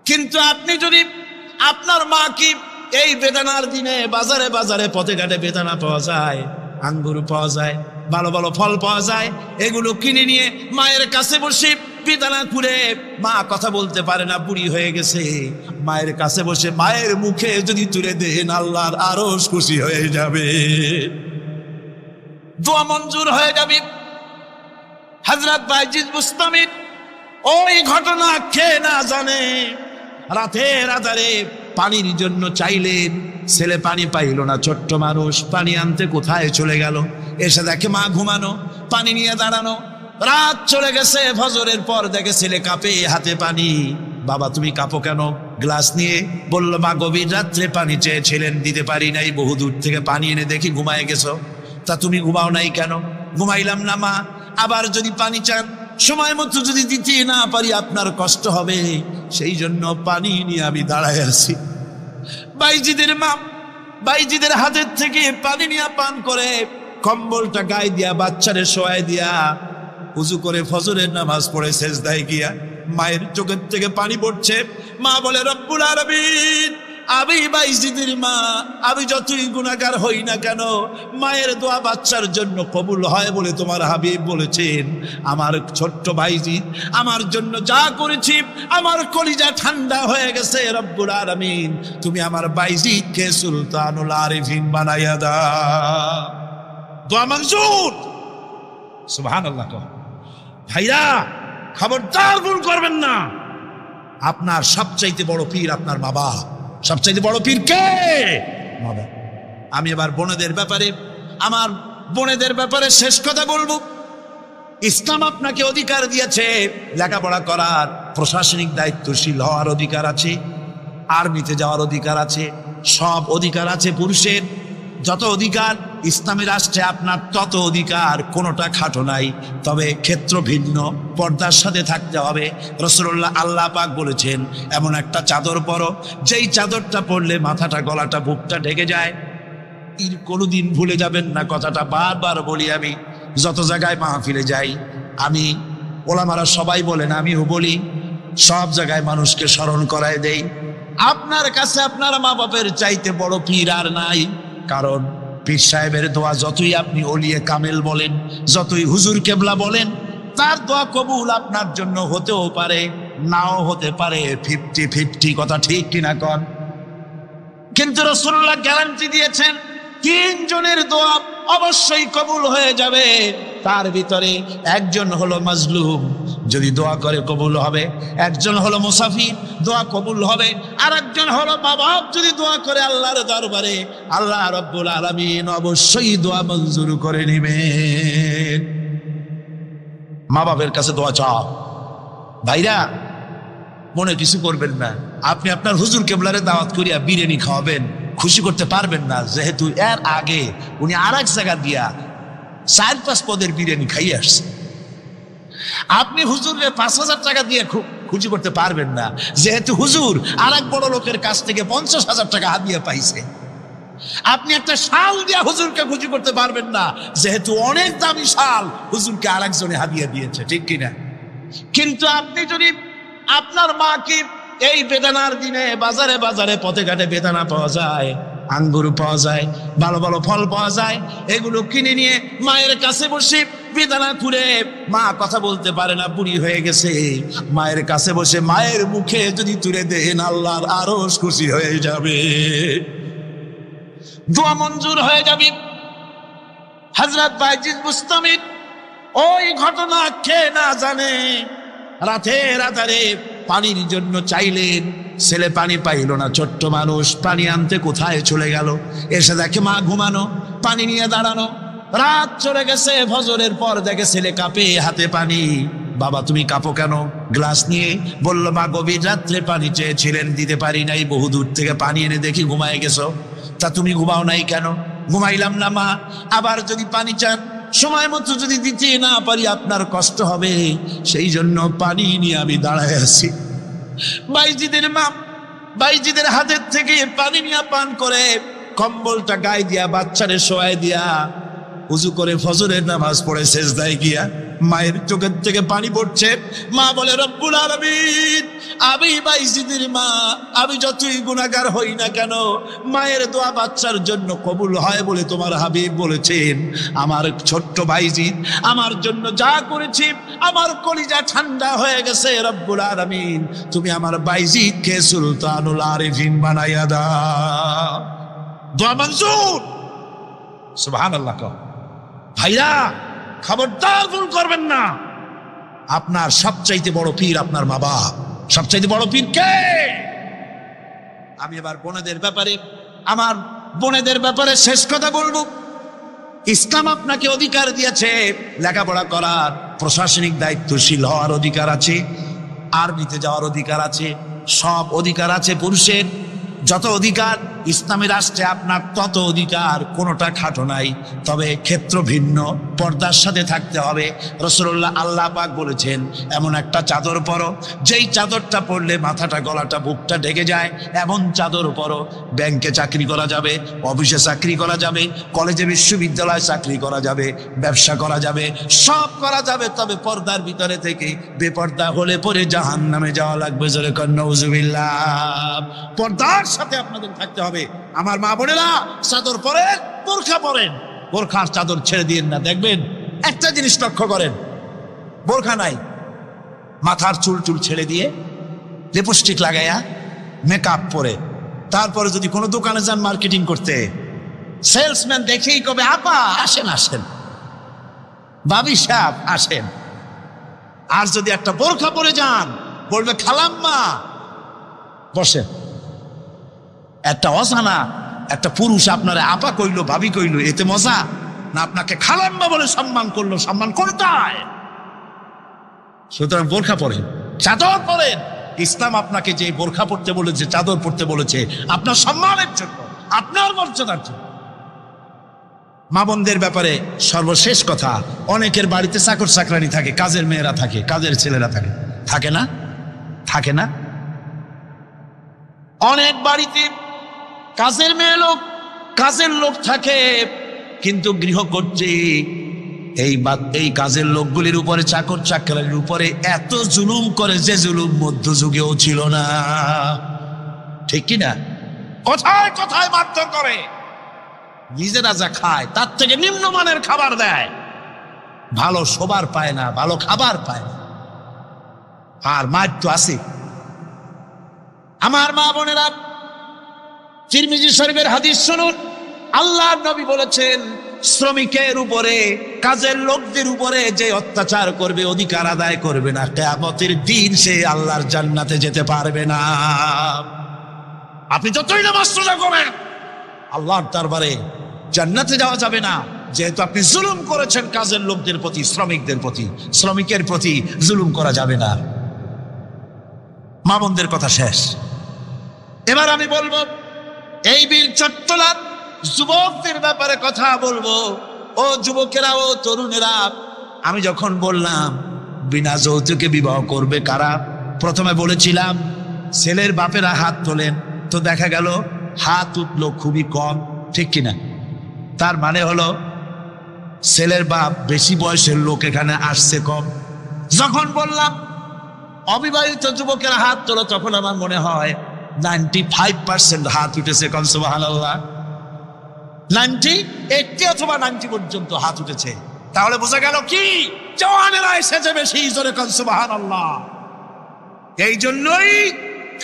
কিন্তু আপনি যদি আপনার মা কি এই বেদানার দিনে বাজারে বাজারে পথে ঘাটে বেদানা পাওয়া যায়, আঙ্গুর পাওয়া যায়, ভালো ভালো ফল পাওয়া যায়, এগুলো কিনে নিয়ে মায়ের কাছে বসে বেদানা খুঁড়ে, মা কথা বলতে পারে না, বুড়ি হয়ে গেছে, মায়ের কাছে বসে মায়ের মুখে যদি তুলে দেন আল্লাহর আরশ খুশি হয়ে যাবে, দোয়া মঞ্জুর হয়ে যাবে। হযরত বাইজিদ বুস্তামি ওই ঘটনা কে না জানে, রাতের আধারে পানির জন্য চাইলেন, ছেলে পানি পাইল না, ছোট্ট মানুষ, পানি আনতে কোথায় চলে গেল, এসে দেখে মা ঘুমানো, পানি নিয়ে দাঁড়ানো, রাত চলে গেছে, ফজরের পর দেখে ছেলে কাঁপে, হাতে পানি। বাবা তুমি কাঁপো কেন? গ্লাস নিয়ে বলল, মা গভীর রাত্রে পানি চেয়েছিলেন, দিতে পারি নাই, বহু দূর থেকে পানি এনে দেখি ঘুমায় গেছো, তা তুমি ঘুমাও নাই কেন? ঘুমাইলাম না মা, আবার যদি পানি চান সময় মতো যদি দিতে না পারি আপনার কষ্ট হবে, সেই জন্য পানি নিয়ে আমি দাঁড়ায় আছি। বাইজিদের মা বাইজিদের হাতের থেকে পানি নিয়ে পান করে, কম্বলটা গায়ে দিয়া বাচ্চারে শোয়াই দিয়া উজু করে ফজরের নামাজ পড়ে সেজদায় গিয়া মায়ের চোখের থেকে পানি পড়ছে। মা বলে, রব্বুল আলামিন, আমি বাইজিদের মা, আমি যতই গুনাহগার হই না কেন, মায়ের দোয়া বাচ্চার জন্য কবুল হয় বলে তোমার হাবিব বলেছেন। আমার ছোট্ট বাইজিদ আমার জন্য যা করেছি, আমার কলিজা ঠান্ডা হয়ে গেছে। রব্বুল আলামিন, তুমি আমার বাইজিদকে সুলতানুল আরিফিন বানাইয়া দাও। দোয়া মঞ্জুর, সুবহানাল্লাহ। ভাইরা খবরদার ভুল করবেন না, আপনার সবচাইতে বড় পীর আপনার বাবা। সবচাইতে বড় পীর কে? বাবা। আমি এবার বোনেদের ব্যাপারে, আমার বোনেদের ব্যাপারে শেষ কথা বলবো। ইসলাম আপনাকে অধিকার দিয়েছে লেখাপড়া করার, প্রশাসনিক দায়িত্বশীল হওয়ার অধিকার আছে, আর্মিতে যাওয়ার অধিকার আছে, সব অধিকার আছে পুরুষের। যত অধিকার ইসলামী রাষ্ট্রে আপনার তত অধিকার, কোনোটা খাটো নাই, তবে ক্ষেত্র ভিন্ন, পর্দার সাথে থাকতে হবে। রাসূলুল্লাহ, আল্লাহ পাক বলেছেন এমন একটা চাদর পরো যেই চাদরটা পরলে মাথাটা, গলাটা, বুকটা ঢেকে যায়। কোনোদিন ভুলে যাবেন না, কথাটা বারবার বলি আমি, যত জায়গায় মাহফিলে যাই আমি, ওলামারা সবাই বলেন, আমিও বলি, সব জায়গায় মানুষকে স্মরণ করায় দেই, আপনার কাছে আপনার মা বাপের চাইতে বড় পীর আর নাই। কারণ পীর সাহেবের দোয়া যতই আপনি ওলিয়ে কামেল বলেন, যতই হুজুর কেবলা বলেন, তার দোয়া কবুল আপনার জন্য হতেও পারে, নাও হতে পারে, 50-50 কথা ঠিক কিনা কন? কিন্তু রাসূলুল্লাহ গ্যারান্টি দিয়েছেন 3 জনের দোয়া অবশ্যই কবুল হয়ে যাবে। তার ভিতরে একজন হলো মাজলুম, যদি দোয়া করে কবুল হবে। একজন হলো মুসাফির, দোয়া কবুল হবে। আর একজন হলো মা বাপ, যদি দোয়া করে আল্লাহর দরবারে, আল্লাহ রাব্বুল আলামিন অবশ্যই দোয়া মঞ্জুর করে নেবেন। মা বাপের কাছে দোয়া চাও। ভাইরা মনে কিছু করবেন না, আপনি আপনার হুজুর কেবলারে দাওয়াত করিয়া বিরিয়ানি খাওয়াবেন, খুশি করতে পারবেন না, যেহেতু এর আগে উনি আর এক জায়গা দিয়া 4-5 পদের বিরিয়ানি খাইয়ে আসছে। আপনি হুজুরের 5,000 টাকা দিয়ে খুশি করতে পারবেন না, যেহেতু হুজুর আর এক বড় লোকের কাছ থেকে 50,000 টাকা হাদিয়া পাইছে। আপনি একটা শাল দিয়া হুজুরকে খুশি করতে পারবেন না, যেহেতু অনেক দামি শাল হুজুরকে আর একজনে হাদিয়া দিয়েছে, ঠিক কিনা? কিন্তু আপনি যদি আপনার মাকে এই বেদানার দিনে বাজারে বাজারে পথে ঘাটে বেদানা পাওয়া যায়, আঙ্গুর পাওয়া যায়, ভালো ভালো ফল পাওয়া যায়, এগুলো কিনে নিয়ে মায়ের কাছে বসে বেদানা খুঁড়ে, মা কথা বলতে পারে না, বুড়ি হয়ে গেছে, মায়ের কাছে বসে মায়ের মুখে যদি তুলে দেন আল্লাহর আরশ খুশি হয়ে যাবে, দোয়া মঞ্জুর হয়ে যাবে। হযরত বাইজিদ বুস্তামি ওই ঘটনা কে না জানে, রাতের আধারে পানির জন্য চাইলেন, ছেলে পানি পাইল না, ছোট্ট মানুষ, পানি আনতে কোথায় চলে গেল, এসে দেখে মা ঘুমানো, পানি নিয়ে দাঁড়ানো, রাত চলে গেছে, ফজরের পর দেখে ছেলে কাঁপে, হাতে পানি। বাবা তুমি কাঁপো কেন? গ্লাস নিয়ে বলল, মা গভীর রাত্রে পানি চেয়েছিলেন, দিতে পারি নাই, বহু দূর থেকে পানি এনে দেখি ঘুমায় গেছো, তা তুমি ঘুমাও নাই কেন? ঘুমাইলাম না মা, আবার যদি পানি চান সময় মতো যদি দিতে না পারি আপনার কষ্ট হবে, সেই জন্য পানি নিয়ে আমি দাঁড়ায় আছি। বাইজিদের মা বাইজিদের হাতের থেকে পানি নিয়ে পান করে, কম্বলটা গায়ে দিয়া বাচ্চারে শোয়াই দিয়া উজু করে ফজরের নামাজ পড়ে সেজদায় গিয়া মায়ের চোখের থেকে পানি পড়ছে। মা বলে, রব্বুল আলামিন, আমি বাইজিদের মা, আমি যতই গুনাহগার হই না কেন, মায়ের দোয়া বাচ্চার জন্য কবুল হয় বলে তোমার হাবিব বলেছেন। আমার ছোট্ট বাইজিদ আমার জন্য যা করেছি, আমার কলিজা ঠান্ডা হয়ে গেছে। রব্বুল আলামিন, তুমি আমার বাইজিদকে সুলতানুল আরিফিন বানাইয়া দাও। দোয়া মঞ্জুর। সুবহানাল্লাহ। ভাইরা, খবরদার ভুল করবেন না। আপনার সবচাইতে বড় পীর আপনার মা বাপ। সবচাইতে বড় পীর কে? আমি এবার বোনেদের ব্যাপারে, আমার বোনেদের ব্যাপারে শেষ কথা বলবো। ইসলাম আপনাকে অধিকার দিয়েছে লেখাপড়া করার, প্রশাসনিক দায়িত্বশীল হওয়ার অধিকার আছে, আর্মিতে যাওয়ার অধিকার আছে, সব অধিকার আছে পুরুষের। যত অধিকার ইসলামী রাষ্ট্রে আপনার তত অধিকার, কোনোটা খাটো নাই। তবে ক্ষেত্র ভিন্ন, পর্দার সাথে থাকতে হবে। রাসূলুল্লাহ, আল্লাহ পাক বলেছেন, এমন একটা চাদর পরো যেই চাদরটা পরলে মাথাটা, গলাটা, বুকটা ঢেকে যায়, এমন চাদর পরো। ব্যাংকে চাকরি করা যাবে, অফিসে চাকরি করা যাবে, কলেজে বিশ্ববিদ্যালয়ে চাকরি করা যাবে, ব্যবসা করা যাবে, সব করা যাবে। তবে পর্দার ভিতরে থেকে বেপর্দা হলে পরে জাহান্নামে যাওয়া লাগবে। জোরে কর নাউযুবিল্লাহ। পর্দার সাথে আপনাদের থাকতে হবে। আমার মা বোনেরা, চাদর পরেন, বোরখা পরেন, বোরখার চাদর ছেড়ে দিয়েন না। দেখবেন একটা জিনিস লক্ষ্য করেন, বোরখা নাই, মাথার চুল টুল ছেড়ে দিয়ে লিপস্টিক লাগাইয়া মেকআপ পরে, তারপরে যদি কোনো দোকানে যান মার্কেটিং করতে, সেলসম্যান দেখেই কবে, আপা আসেন, আসেন, ভাবি সাহেব আসেন। আর যদি একটা বোরখা পরে যান, বলবে খালাম্মা বসেন। একটা অজানা একটা পুরুষ আপনারা আপা কইলো, ভাবি কইলো, এতে মজা না? আপনাকে খালাম্মা বলে সম্মান করলো, সম্মান কোনটায়? সুতরাং বোরখা পরেন, চাদর পরেন। ইসলাম আপনাকে যে বোরখা পড়তে বলেছে, চাদর পড়তে বলেছে, আপনার সম্মানের জন্য, আপনার মর্যাদার জন্য। মা বোনদের ব্যাপারে সর্বশেষ কথা, অনেকের বাড়িতে চাকর চাকরানি থাকে, কাজের মেয়েরা থাকে, কাজের ছেলেরা থাকে, থাকে না? থাকে না? অনেক বাড়িতে কাজের মেয়ে লোক, কাজের লোক থাকে, কিন্তু গৃহকর্ত্রী এই কাজের লোকগুলির উপরে, চাকর চাকরানির উপরে এত জুলুম করে যে জুলুম মধ্যযুগেও ছিল না। ঠিক কিনা? কোথায় কোথায় মারধর করে, নিজেরা যা খায় তার থেকে নিম্নমানের খাবার দেয়, ভালো শোবার পায় না, ভালো খাবার পায় না। আর মার তো আছে। আমার মা বোনেরা, তিরমিজি শরীফের হাদিস শুনুন। আল্লাহর নবী বলেছেন, শ্রমিকের উপরে, কাজের লোকদের উপরে যে অত্যাচার করবে, অধিকার আদায় করবে না, কিয়ামতের দিন সে আল্লাহর জান্নাতে যেতে পারবে না। আপনি যতই নামাজ রোজা করেন, আল্লাহর দরবারে জান্নাতে যাওয়া যাবে না, যেহেতু আপনি জুলুম করেছেন কাজের লোকদের প্রতি, শ্রমিকদের প্রতি। শ্রমিকের প্রতি জুলুম করা যাবে না। মা বোনদের কথা শেষ। এবার আমি বলবো, এই বীর চট্টলার যুবকদের ব্যাপারে কথা বলবো। ও যুবকেরা, ও তরুণেরা, আমি যখন বললাম বিনা যৌতুকে বিবাহ করবে কারা, প্রথমে বলেছিলাম ছেলের বাপেরা হাত তোলেন, তো দেখা গেল হাত উঠলো খুবই কম। ঠিক কিনা? তার মানে হলো ছেলের বাপ, বেশি বয়সের লোক এখানে আসছে কম। যখন বললাম অবিবাহিত যুবকেরা হাত তোলো, তখন আমার মনে হয় 95% হাত উঠেছে। কম সুবহানাল্লাহ। 80 অথবা 90 পর্যন্ত হাত উঠেছে। তাহলে বোঝা গেল কি, জওয়ানেরা এসেছে বেশি। জোরে কম সুবহানাল্লাহ। এই জন্যই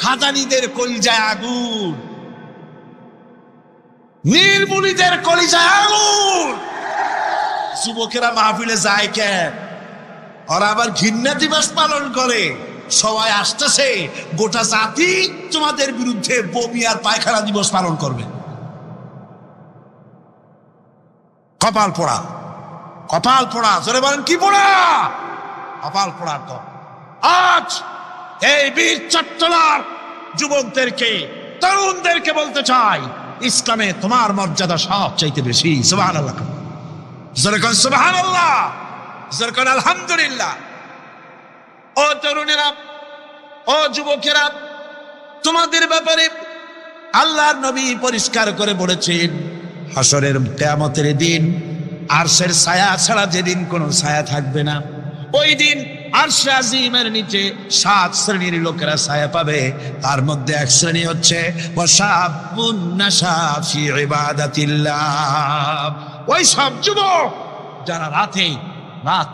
খাদানিদের কলিজায় আগুন, নির্মূলীদের কলিজায় আগুন। যুবকেরা মাহফিলে যায় কেন? ওরা আবার ঘৃণা দিবস পালন করে। সবাই আসতেছে, গোটা জাতি তোমাদের বিরুদ্ধে বমি আর পায়খানা দিবস পালন করবে। কপাল পোড়া, কপাল পোড়া। জোরে বলেন কি পোড়া? কপাল পোড়ার তো। আজ এই বীর চট্টলার যুবকদেরকে, তরুণদেরকে বলতে চাই, ইসলামে তোমার মর্যাদা সব চাইতে বেশি। সুবহানাল্লাহ। জোরে কোন সুবহানাল্লাহ, জোরে কোন আলহামদুলিল্লাহ। ও তরুণেরা, ও যুবকেরা, তোমাদের ব্যাপারে আল্লাহর নবী পরিষ্কার করে বলেছেন, হাসরের কিয়ামতের দিন আরশের ছায়া ছাড়া যেদিন কোনো ছায়া থাকবে না, ওই দিন আরশে আজিমের নিচে 7 শ্রেণীর লোকেরা ছায়া পাবে। তার মধ্যে এক শ্রেণী হচ্ছে ওয়াশাবুন নাশা ফি ইবাদাতিল্লাহ, ওই সব যুবক যারা রাত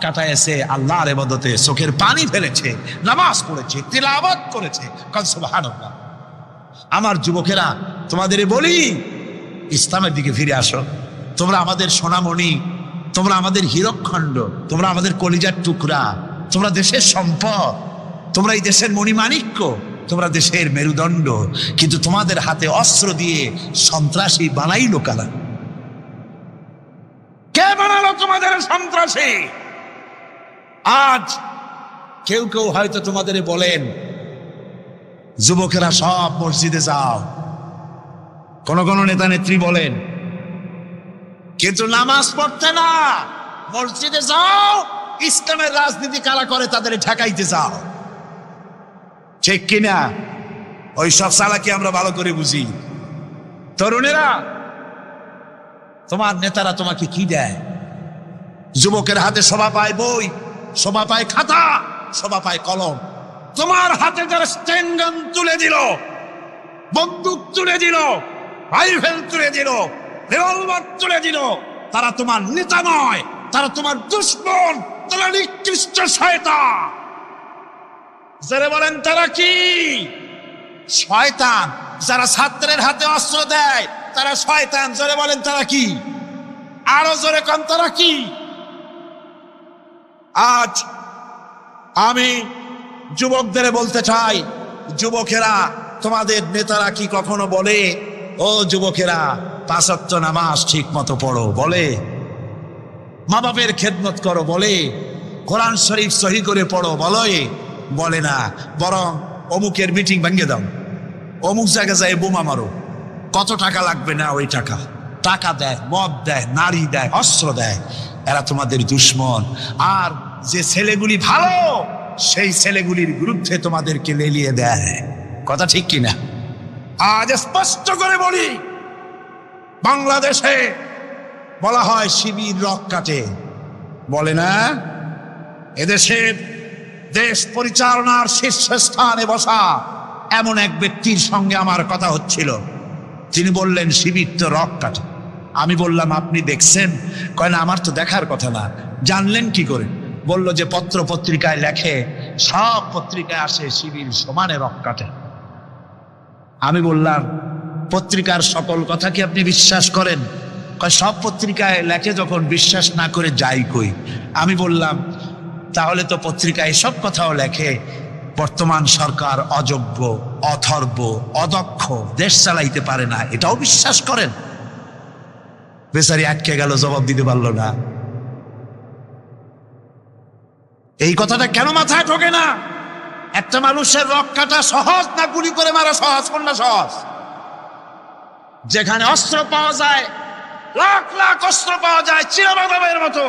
কাটাইছে আল্লাহর ইবাদতে, চোখের পানি ফেলেছে, নামাজ পড়েছে, তিলাওয়াত করেছে। সুবহানাল্লাহ। আমার যুবকেরা, তোমাদের বলি, ইসলামের দিকে ফিরে আসো। তোমরা আমাদের সোনামণি, তোমরা আমাদের হীরকখণ্ড, তোমরা আমাদের কলিজার টুকরা, তোমরা দেশের সম্পদ, তোমরা এই দেশের মণিমাণিক্য, তোমরা দেশের মেরুদণ্ড। কিন্তু তোমাদের হাতে অস্ত্র দিয়ে সন্ত্রাসী বানাইলো কারা? কে বানালো তোমাদের সন্ত্রাসী? আজ কেউ কেউ হয়তো তোমাদের বলেন, যুবকেরা সব মসজিদে যাও, কোন কোন নেতা নেত্রী বলেন, কিন্তু নামাজ পড়তে না, মসজিদে যাও, ইসলামের রাজনীতি কারা করে তাদের ঠেকাইতে যাও। ঠিক কিনা? ওই সব চালাকি আমরা ভালো করে বুঝি। তরুণেরা, তোমার নেতারা তোমাকে কি দেয়? যুবকের হাতে সভা পায় বই, সভা পায় খাতা, সভা পায় কলম। তোমার হাতে যারা স্ট্যান্ডগান তুলে দিল, বন্দুক তুলে দিল, রাইফেল তুলে দিল, রিভলভার তুলে দিল, তারা তোমার নেতা নয়, তারা তোমার দুশমন, তারা নিকৃষ্ট শয়তান। যারা বলেন তারা কি? শয়তান। যারা ছাত্রের হাতে অস্ত্র দেয় তারা শয়তান। যারা বলেন তারা কি? আরো জোরে কন, তারা কি? আজ আমি যুবকদের বলতে চাই, যুবকেরা, তোমাদের নেতারা কি কখনো বলে, ও যুবকেরা 5 ওয়াক্ত নামাজ ঠিক মতো পড়ো? বলে? মা বাপের খেদমত করো? বলে? কোরআন শরীফ সহি করে পড়ো? বলে না। বরং অমুকের মিটিং ভেঙে দাও, অমুক জায়গায় যায় বোমা মারো, কত টাকা লাগবে না, ওই টাকা দেয়, মদ দেয়, নারী দেয়, অস্ত্র দেয়। এরা তোমাদের দুশমন। আর যে ছেলেগুলি ভালো, সেই ছেলেগুলির বিরুদ্ধে তোমাদেরকে লেলিয়ে দেয়। কথা ঠিক কিনা? আজ স্পষ্ট করে বলি, বাংলাদেশে বলা হয় শিবির রক কাটে, বলে না? এদেশের দেশ পরিচালনার শীর্ষস্থানে বসা এমন এক ব্যক্তির সঙ্গে আমার কথা হচ্ছিল। তিনি বললেন, শিবির তো রক কাটে। আমি বললাম, আপনি দেখছেন? কয় না, আমার তো দেখার কথা না। জানলেন কি করে? বলল যে পত্র পত্রিকায় লেখে, সব পত্রিকায় আসে শিবির সমানে রক কাটে। আমি বললাম, পত্রিকার সকল কথা কি আপনি বিশ্বাস করেন? কয় সব পত্রিকায় লেখে, যখন বিশ্বাস না করে যাই কই। আমি বললাম, তাহলে তো পত্রিকায় সব কথাও লেখে বর্তমান সরকার অযোগ্য, অথর্ব, অদক্ষ, দেশ চালাইতে পারে না, এটাও বিশ্বাস করেন? বেচারি আটকে গেল, জবাব দিতে পারলো না। এই কথাটা কেন মাথায় ঢোকে না? একটা মানুষের রক কাটা সহজ না গুলি করে মারা সহজ? কোনটা সহজ? যেখানে অস্ত্র পাওয়া যায়, লাখ লাখ অস্ত্র পাওয়া যায় চিরবাদামের মতো,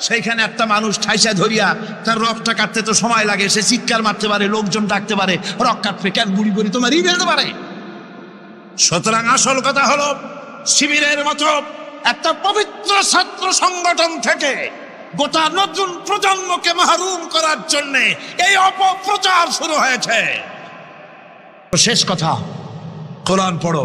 সেইখানে একটা মানুষ ঠাইসা ধরিয়া তার রকটা কাটতে তো সময় লাগে। সে চিৎকার মারতে পারে, লোকজন ডাকতে পারে, রক কাটবে কেন? গুলি করে তোমার ফেলতে পারে। সুতরাং আসল কথা হলো, শিবিরের মতো একটা পবিত্র ছাত্র সংগঠন থেকে গোটা নতুন প্রজন্মকে মাহরুম করার জন্য এই অপপ্রচার শুরু হয়েছে। শেষ কথা, কোরআন পড়ো,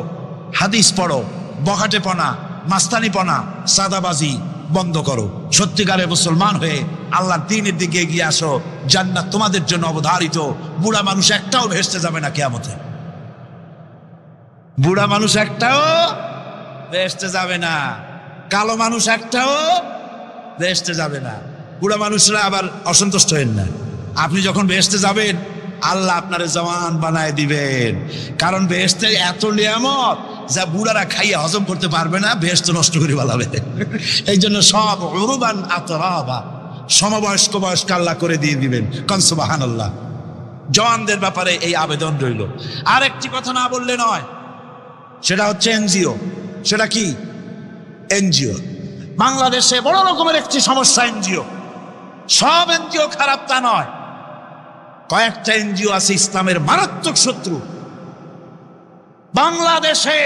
হাদিস পড়ো, বখাটেপনা, মাস্তানিপনা, সাদাবাজি বন্ধ করো। সত্যিকারের মুসলমান হয়ে আল্লাহর দ্বীনের দিকে এগিয়ে আসো। জান্নাত তোমাদের জন্য অবধারিত। বুড়া মানুষ একটাও ভেস্তে যাবে না কিয়ামতে। বুড়া মানুষ একটাও ভেস্তে যাবে না, কালো মানুষ একটাও ভেস্তে যাবে না। বুড়া মানুষরা আবার অসন্তুষ্ট হন না। আপনি যখন ভেস্তে যাবেন, আল্লাহ আপনারে জওয়ান বানায় দিবেন। কারণ বেহেশতে এত নিয়ামত যা বুড়ারা খাইয়া হজম করতে পারবে না, বেহেশত নষ্ট করে ফেলাবে। এই জন্য সব উরুবান আতরাবা, সমবয়স্ক বয়স্ক আল্লাহ করে দিয়ে দিবেন। কান সুবহানাল্লাহ। জওয়ানদের ব্যাপারে এই আবেদন রইল। আর একটি কথা না বললে নয়, সেটা হচ্ছে এনজিও। সেটা কি? এনজিও। বাংলাদেশে বড় রকমের একটি সমস্যা এনজিও। সব এনজিও খারাপ তা নয়, কয়েকটা এনজিও আছে ইসলামের মারাত্মক শত্রু। বাংলাদেশে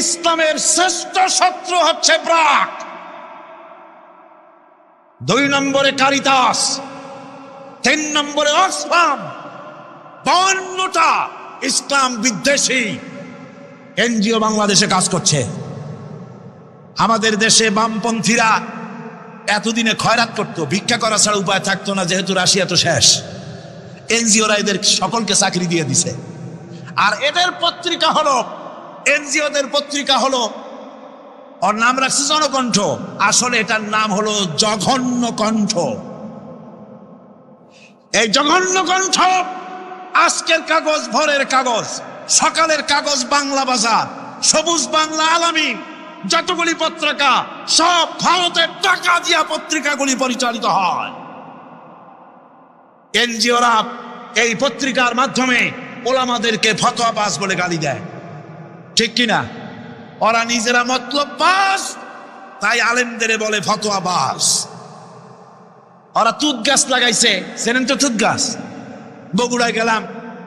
ইসলামের শ্রেষ্ঠ শত্রু হচ্ছে ব্রাক, 2 নম্বরে কারিতাস, 3 নম্বরে অক্সফাম, 52টা ইসলাম বিদ্বেষী এনজিও বাংলাদেশে কাজ করছে। আমাদের দেশে বামপন্থীরা এতদিনে খয়রাত করত, ভিক্ষা করা ছাড়া উপায় থাকতো না, যেহেতু রাশিয়া তো শেষ। এনজিওরা এদের সকলকে চাকরি দিয়ে দিছে। আর এদের পত্রিকা হলো, এনজিওদের পত্রিকা হলো, ওর নাম রাখছে জনকণ্ঠ, আসলে এটার নাম হলো জঘন্য কণ্ঠ। এই জঘন্য কণ্ঠ আজকের কাগজ, ভোরের কাগজ, সকালের কাগজ, বাংলা বাজার, সবুজ বাংলা, আলামী, যতগুলি পত্রিকা সব ভারতের টাকা দিয়া পত্রিকাগুলি পরিচালিত হয়। এনজিওরা এই পত্রিকার মাধ্যমে ওলামাদেরকে ফতোয়াবাজ বলে গালি দেয়, ঠিক কিনা? ওরা নিজেরা মতলববাজ, তাই আলেমদের বলে ফতোয়াবাজ। ওরা তুত গাছ লাগাইছে, চেনেন তো তুত গাছ? বগুড়ায় গেলাম,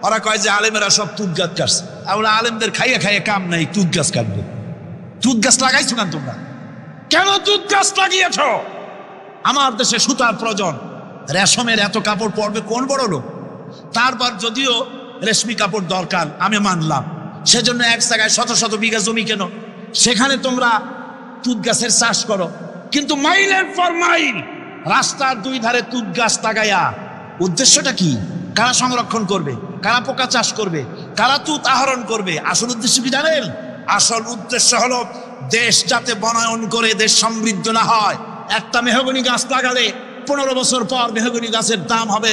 ওরা কয় যে আলেমেরা সব তুত গাছ কাটছে। আমরা আলেমদের খাইয়ে খাইয়ে কাম নাই, তুত গাছ কাটবে। তুত গাছ লাগাইছো না তোমরা? কেন তুত গাছ লাগিয়েছ? আমার দেশে সুতার প্রয়োজন, রেশমের এত কাপড় পরবে কোন বড় লোক? তারপর যদিও রেশমি কাপড় দরকার আমি মানলাম, সেজন্য এক জায়গায় শত শত বিঘা জমি কেন, সেখানে তোমরা তুত গাছের চাষ করো। কিন্তু মাইলের পর মাইল রাস্তার দুই ধারে তুত গাছ লাগাইয়া উদ্দেশ্যটা কি? কারা সংরক্ষণ করবে? কারা পোকা চাষ করবে? কারা তুত আহরণ করবে? আসল উদ্দেশ্য কি জানেন? আসল উদ্দেশ্য হলো দেশ যাতে বনায়ন করে দেশ সমৃদ্ধ না হয়। একটা মেহগনি গাছ লাগালে 15 বছর পর মেহগনি গাছের দাম হবে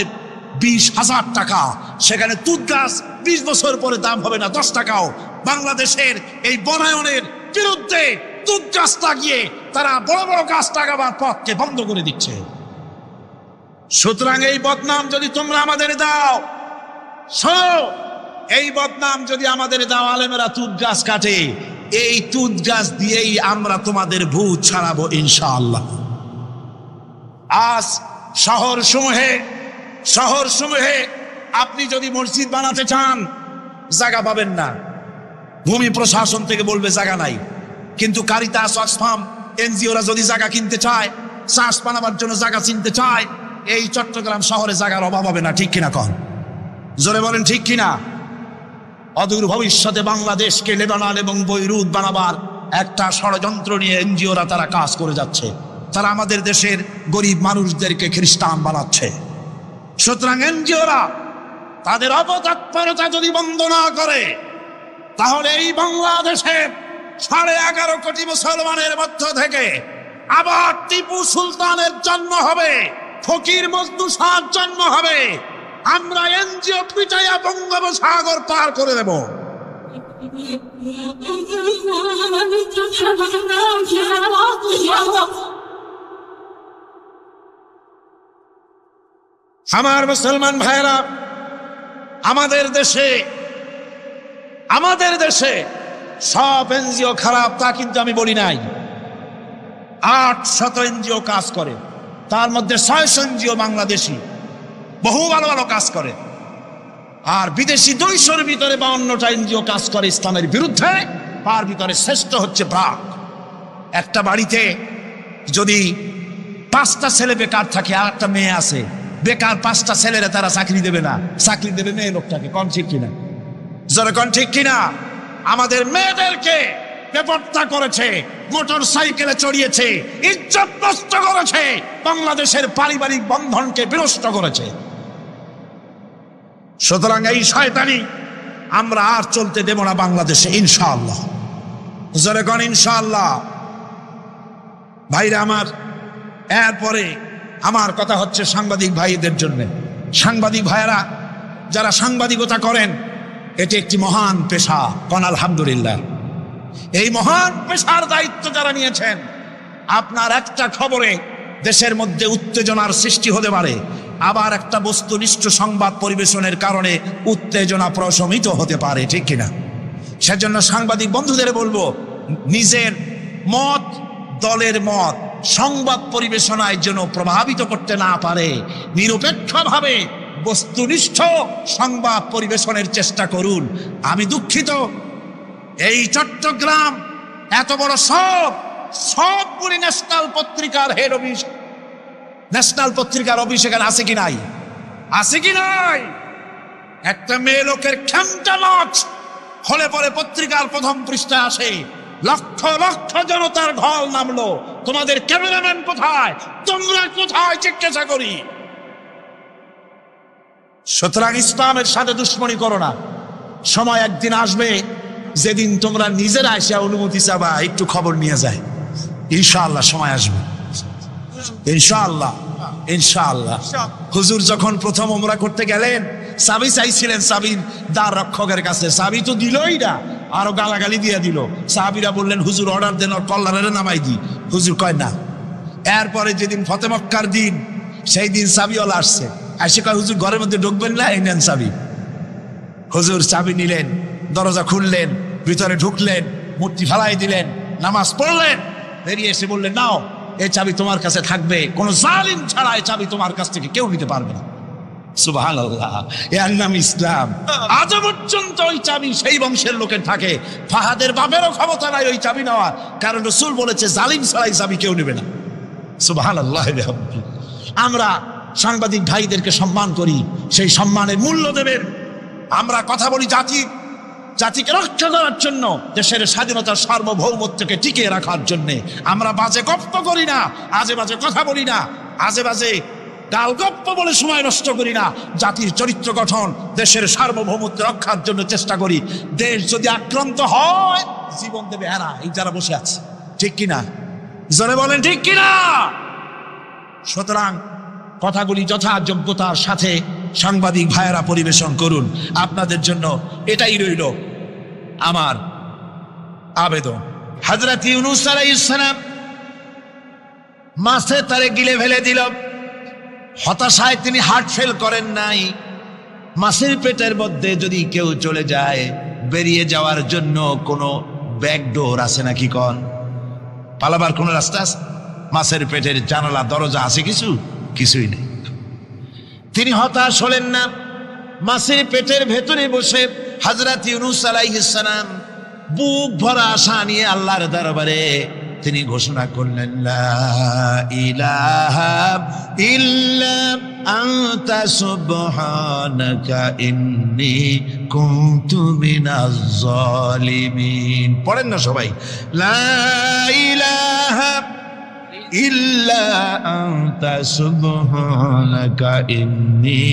20,000 টাকা, সেখানে তুত গাছ 20 বছর পরে দাম হবে না 10 টাকাও। বাংলাদেশের এই বনায়নের বিরুদ্ধে তুত গাছ লাগিয়ে তারা বড় বড় গাছ লাগাবার পথকে বন্ধ করে দিচ্ছে। সুতরাং এই বদনাম যদি তোমরা আমাদের দাও, শোনো, এই বদনাম যদি আমাদের দাও, আলেমেরা তুত গাছ কাটে, এই তুত গাছ দিয়েই আমরা তোমাদের ভূত ছাড়াবো ইনশাআল্লাহ। আজ শহর সমূহে আপনি যদি মসজিদ বানাতে চান জায়গা পাবেন না, ভূমি প্রশাসন থেকে বলবে জায়গা নাই। কিন্তু কারিতাস, অক্সফাম, এনজিওরা যদি জায়গা কিনতে চায়, চাষ বানাবার জন্য জায়গা চিনতে চায়, এই চট্টগ্রাম শহরে জায়গার অভাব হবে না, ঠিক কিনা? কন জোরে বলেন, ঠিক কিনা? অদূর ভবিষ্যতে বাংলাদেশকে লেবানন এবং বৈরুত বানাবার একটা ষড়যন্ত্র নিয়ে এনজিওরা তারা কাজ করে যাচ্ছে। তারা আমাদের দেশের গরিব মানুষদেরকে খ্রিস্টান বানাচ্ছে। সুতরাং এনজিওরা তাদের অপতৎপরতা যদি বন্ধ না করে, তাহলে এই বাংলাদেশের 11.5 কোটি মুসলমানের মধ্য থেকে আবার টিপু সুলতানের জন্ম হবে, ফকির মজনু শাহর জন্ম হবে। আমরা এনজিও পিটাইয়া বঙ্গোপসাগর পার করে দেব। আমার মুসলমান ভাইরা, আমাদের দেশে সব এনজিও খারাপ তা কিন্তু আমি বলি নাই। 800 এনজিও কাজ করে, তার মধ্যে 600 এনজিও বাংলাদেশি, বহু ভালো ভালো কাজ করে। আর বিদেশি 200-র ভিতরে 52টা এনজিও কাজ করে ইসলামের বিরুদ্ধে। তার ভিতরে শ্রেষ্ঠ হচ্ছে ব্রাক। একটা বাড়িতে যদি 5টা ছেলে বেকার থাকে আর একটা মেয়ে আছে, বেকার 5টা ছেলেরা তারা চাকরি দেবে না, চাকরি দেবে মেয়ে লোকটাকে। কোন ঠিক কিনা? জোরে কোন ঠিক কিনা? আমাদের মেয়েদেরকে বেপরোয়া করেছে, মোটর সাইকেলে চড়িয়েছে, ইজ্জত নষ্ট করেছে, বাংলাদেশের পারিবারিক বন্ধনকে বিনষ্ট করেছে। সুতরাং এই শয়তানি আমরা আর চলতে দেব না বাংলাদেশে ইনশাআল্লাহ। জোরে কোন ইনশাআল্লাহ। ভাইরা আমার, এরপরে আমার কথা হচ্ছে সাংবাদিক ভাইদের জন্য। সাংবাদিক ভাইরা যারা সাংবাদিকতা করেন, এটি একটি মহান পেশা। কোন আলহামদুলিল্লাহ। এই মহান পেশার দায়িত্ব যারা নিয়েছেন, আপনার একটা খবরে দেশের মধ্যে উত্তেজনার সৃষ্টি হতে পারে, আবার একটা বস্তুনিষ্ঠ সংবাদ পরিবেশনের কারণে উত্তেজনা প্রশমিত হতে পারে, ঠিক কিনা? সেজন্য সাংবাদিক বন্ধুদের বলবো, নিজের মত, দলের মত সংবাদ পরিবেশনায় যেন প্রভাবিত করতে না পারে, নিরপেক্ষভাবে বস্তুনিষ্ঠ সংবাদ পরিবেশনের চেষ্টা করুন। আমি দুঃখিত, এই চট্টগ্রাম এত বড় সবগুলি ন্যাশনাল পত্রিকার হেড অফিস, ন্যাশনাল পত্রিকার অফিস এখানে আছে কি নাই? আছে কি নাই? একটা মেয়ে লোকের খেমটা নাচ হলে পরে পত্রিকার প্রথম পৃষ্ঠায় আসে, লক্ষ লক্ষ জনতার ঢল নামলো, তোমাদের ক্যামেরাম্যান কোথায়, তোমরা কোথায়, জিজ্ঞাসা করি। সুতরাং ইসলামের সাথে দুশ্মনী করো না। সময় একদিন আসবে যেদিন তোমরা নিজেরা এসে অনুমতি চাবা একটু খবর নিয়ে যায়। ইনশাআল্লাহ সময় আসবে, ইনশাআল্লাহ ইনশাআল্লাহ। হুজুর যখন প্রথম উমরা করতে গেলেন, চাবি চাইছিলেন সাবির দ্বার রক্ষকের কাছে, চাবি তো দিলই না, আরো গালাগালি দিয়ে দিল। সাহাবীরা বললেন হুজুর অর্ডার দেন, ওর কল্লারে নামাই দি। হুজুর কয় না। এরপরে যেদিন ফতে মক্কার দিন, সেই দিন চাবিওয়ালা আসছে, এসে কয় হুজুর ঘরের মধ্যে ঢুকবেন না, এই নেন চাবি। হুজুর চাবি নিলেন, দরজা খুললেন, ভিতরে ঢুকলেন, মূর্তি ফালাই দিলেন, নামাজ পড়লেন, বেরিয়ে এসে বললেন নাও এই চাবি তোমার কাছে থাকবে, কোন জালিম ছাড়া এই চাবি তোমার কাছ থেকে কেউ নিতে পারবে না। সুবহানাল্লাহ, এর নাম ইসলাম। আজ পর্যন্ত ওই চাবি সেই বংশের লোকের থাকে। ফাহাদের বাপেরও ক্ষমতা নাই ওই চাবি নেওয়ার, কারণ রাসূল বলেছে জালিম ছাড়া এই চাবি কেউ নেবে না। সুবহানাল্লাহ। আমরা সাংবাদিক ভাইদেরকে সম্মান করি, সেই সম্মানের মূল্য দেবেন। আমরা কথা বলি জাতিকে রক্ষা করার জন্য, দেশের স্বাধীনতার সার্বভৌমত্বকে টিকিয়ে রাখার জন্য। আমরা বাজে গপ্প করি না, আজে বাজে কথা বলি না, আজে বাজে গাল গপ্প বলে সময় নষ্ট করি না। জাতির চরিত্র গঠন, দেশের সার্বভৌমত্ব রক্ষার জন্য চেষ্টা করি। দেশ যদি আক্রান্ত হয় জীবন দেবে এরা, এই যারা বসে আছে, ঠিক কিনা? জোরে বলেন ঠিক কিনা? সুতরাং কথাগুলি যথাযোগ্যতার সাথে সাংবাদিক ভাইয়েরা পরিবেশন করুন। আপনাদের জন্য এটাই রইল আমার আবেদন। হযরত ইউনূস আলাইহিস সালাম মাছে তারে গিলে ফেলে দিল, হতাশায় তিনি হার্ট ফেল করেন নাই। মাছের পেটের মধ্যে যদি কেউ চলে যায়, বেরিয়ে যাওয়ার জন্য কোনো ব্যাকডোর আছে নাকি? কোন পালাবার কোন রাস্তা আছে? মাছের পেটের জানালা দরজা আছে? কিছুই নেই। তিনি হতাশ হলেন না। মাছের পেটের ভেতরে বসে হযরত ইউনূস আলাইহিস সালাম বুক ভরা আশা নিয়ে আল্লাহর দরবারে তিনি ঘোষণা করলেন, লা ইলাহা ইল্লা আনতা সুবহানাকা ইন্নী কুনতু মিনাজ জালিমিন। পড়েন না সবাই, লা ইলাহা ইল্লা আনতা সুবহানাকা ইন্নী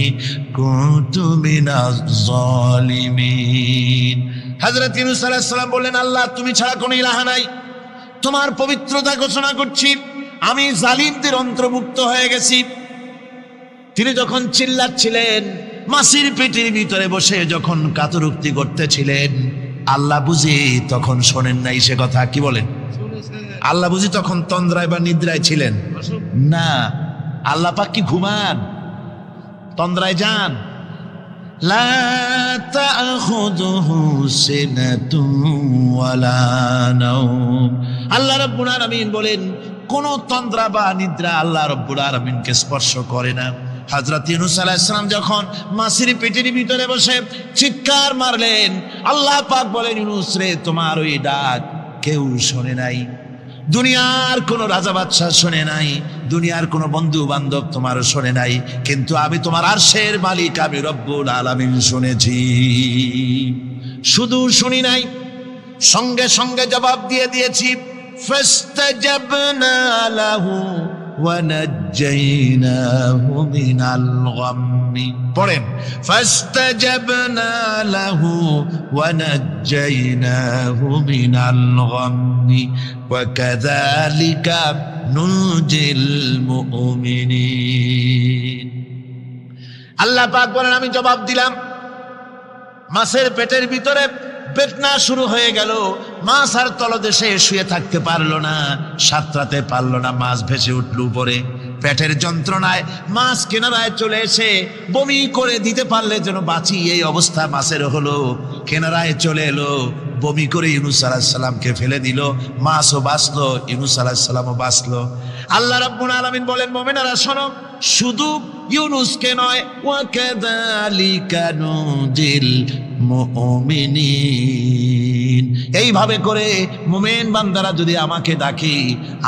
কুনতু মিনাজ জালিমিন। হযরত ইউনূস আলাইহিস সালাম বললেন, আল্লাহ তুমি ছাড়া কোনো ইলাহ নাই, তোমার পবিত্রতা ঘোষণা করছি, আমি জালিমদের অন্তর্ভুক্ত হয়ে গেছি। তিনি যখন চিল্লাচ্ছিলেন, মাছের পেটের ভিতরে বসে যখন কাতরুক্তি করতেছিলেন, আল্লাহ বুঝি তখন শোনেন নাই সে কথা? কি বলেন? আল্লাহ বুঝি তখন তন্দ্রায় বা নিদ্রায় ছিলেন না? আল্লাহ পাক কি ঘুমান? তন্দ্রায় যান? লা তাখুযুহু সিনাতুন ওয়ালা নাওম। আল্লাহ রাব্বুল আলামিন বলেন, কোন তন্দ্রা বা নিদ্রা আল্লাহ রাব্বুল আলামিনকে স্পর্শ করে না। হযরত ইউনূস আলাইহিস সালাম যখন মাছের পেটের ভিতরে বসে চিৎকার মারলেন, আল্লাহ পাক বলেন, ইউনূস রে, তোমার ওই ডাক কেউ শোনে নাই, দুনিয়ার কোন রাজা বাদশাহ শোনে নাই, দুনিয়ার কোন বন্ধু বান্ধব তোমার শোনে নাই, কিন্তু আমি তোমার আরশের মালিক, আমি রব্বুল আলামিন শুনেছি। শুধু শুনি নাই, সঙ্গে সঙ্গে জবাব দিয়ে দিয়েছি। ফাস্তাজাবনা লাহু ওয়া নাজ্জাইনাহু মিনাল গাম্মি। পড়েন, ফাস্তাজাবনা লাহু ওয়া নাজ্জাইনাহু মিনাল গাম্মি ওয়া কাযালিকা নুনজিল মুমিনিন। আল্লাহ পাক বলেন, আমি জবাব দিলাম। মাছের পেটের ভিতরে বেদনা শুরু হয়ে গেল। মাছ আর তলদেশে শুয়ে থাকতে পারলো না, সাঁতরাতে পারলো না, মাছ ভেসে উঠল উপরে। পেটের যন্ত্রণায় মাছ কিনারায় চলে এসে বমি করে দিতে পারলে যেন বাঁচি, এই অবস্থা মাছের হলো। কিনারায় চলে এলো, বমি করে ইউনূস আলাইহিস সালামকে ফেলে দিল। মাছও বাঁচলো, ইউনূস আলাইহিস সালামও বাঁচলো। আল্লাহ রাব্বুল আলামিন বলেন, মুমিনেরা শোনো, শুধু ইউনূসকে নয়, ওয়া কাযালিকা নুনজিল মুমিনিন, এইভাবে করে মুমিন বান্দারা যদি আমাকে ডাকে,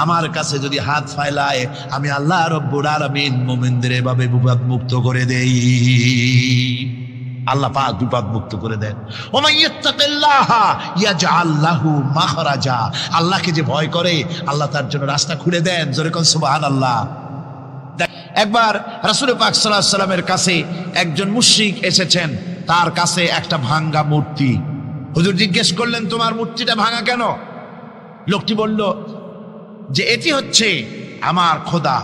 আমার কাছে যদি হাত ফাইলায়, আমি আল্লাহ রব্বুল আলামিন মুমিনদের এভাবে বিপদ মুক্ত করে দেই। আল্লাহ পাক বিপদ মুক্ত করে দেন। ওমান ইয়াত্তাকিল্লাহা ইয়াজআল লাহু মাখরাজা, আল্লাহকে যে ভয় করে আল্লাহ তার জন্য রাস্তা খুলে দেন। জোরে কোন সুবহানাল্লাহ। একবার রাসূল পাক সাল্লাল্লাহু আলাইহি সাল্লামের কাছে একজন মুশরিক এসেছেন, তার কাছে একটা ভাঙ্গা মূর্তি। হুজুর জিজ্ঞেস করলেন, তোমার মূর্তিটা ভাঙা কেন? লোকটি বলল যে এটি হচ্ছে আমার খোদা,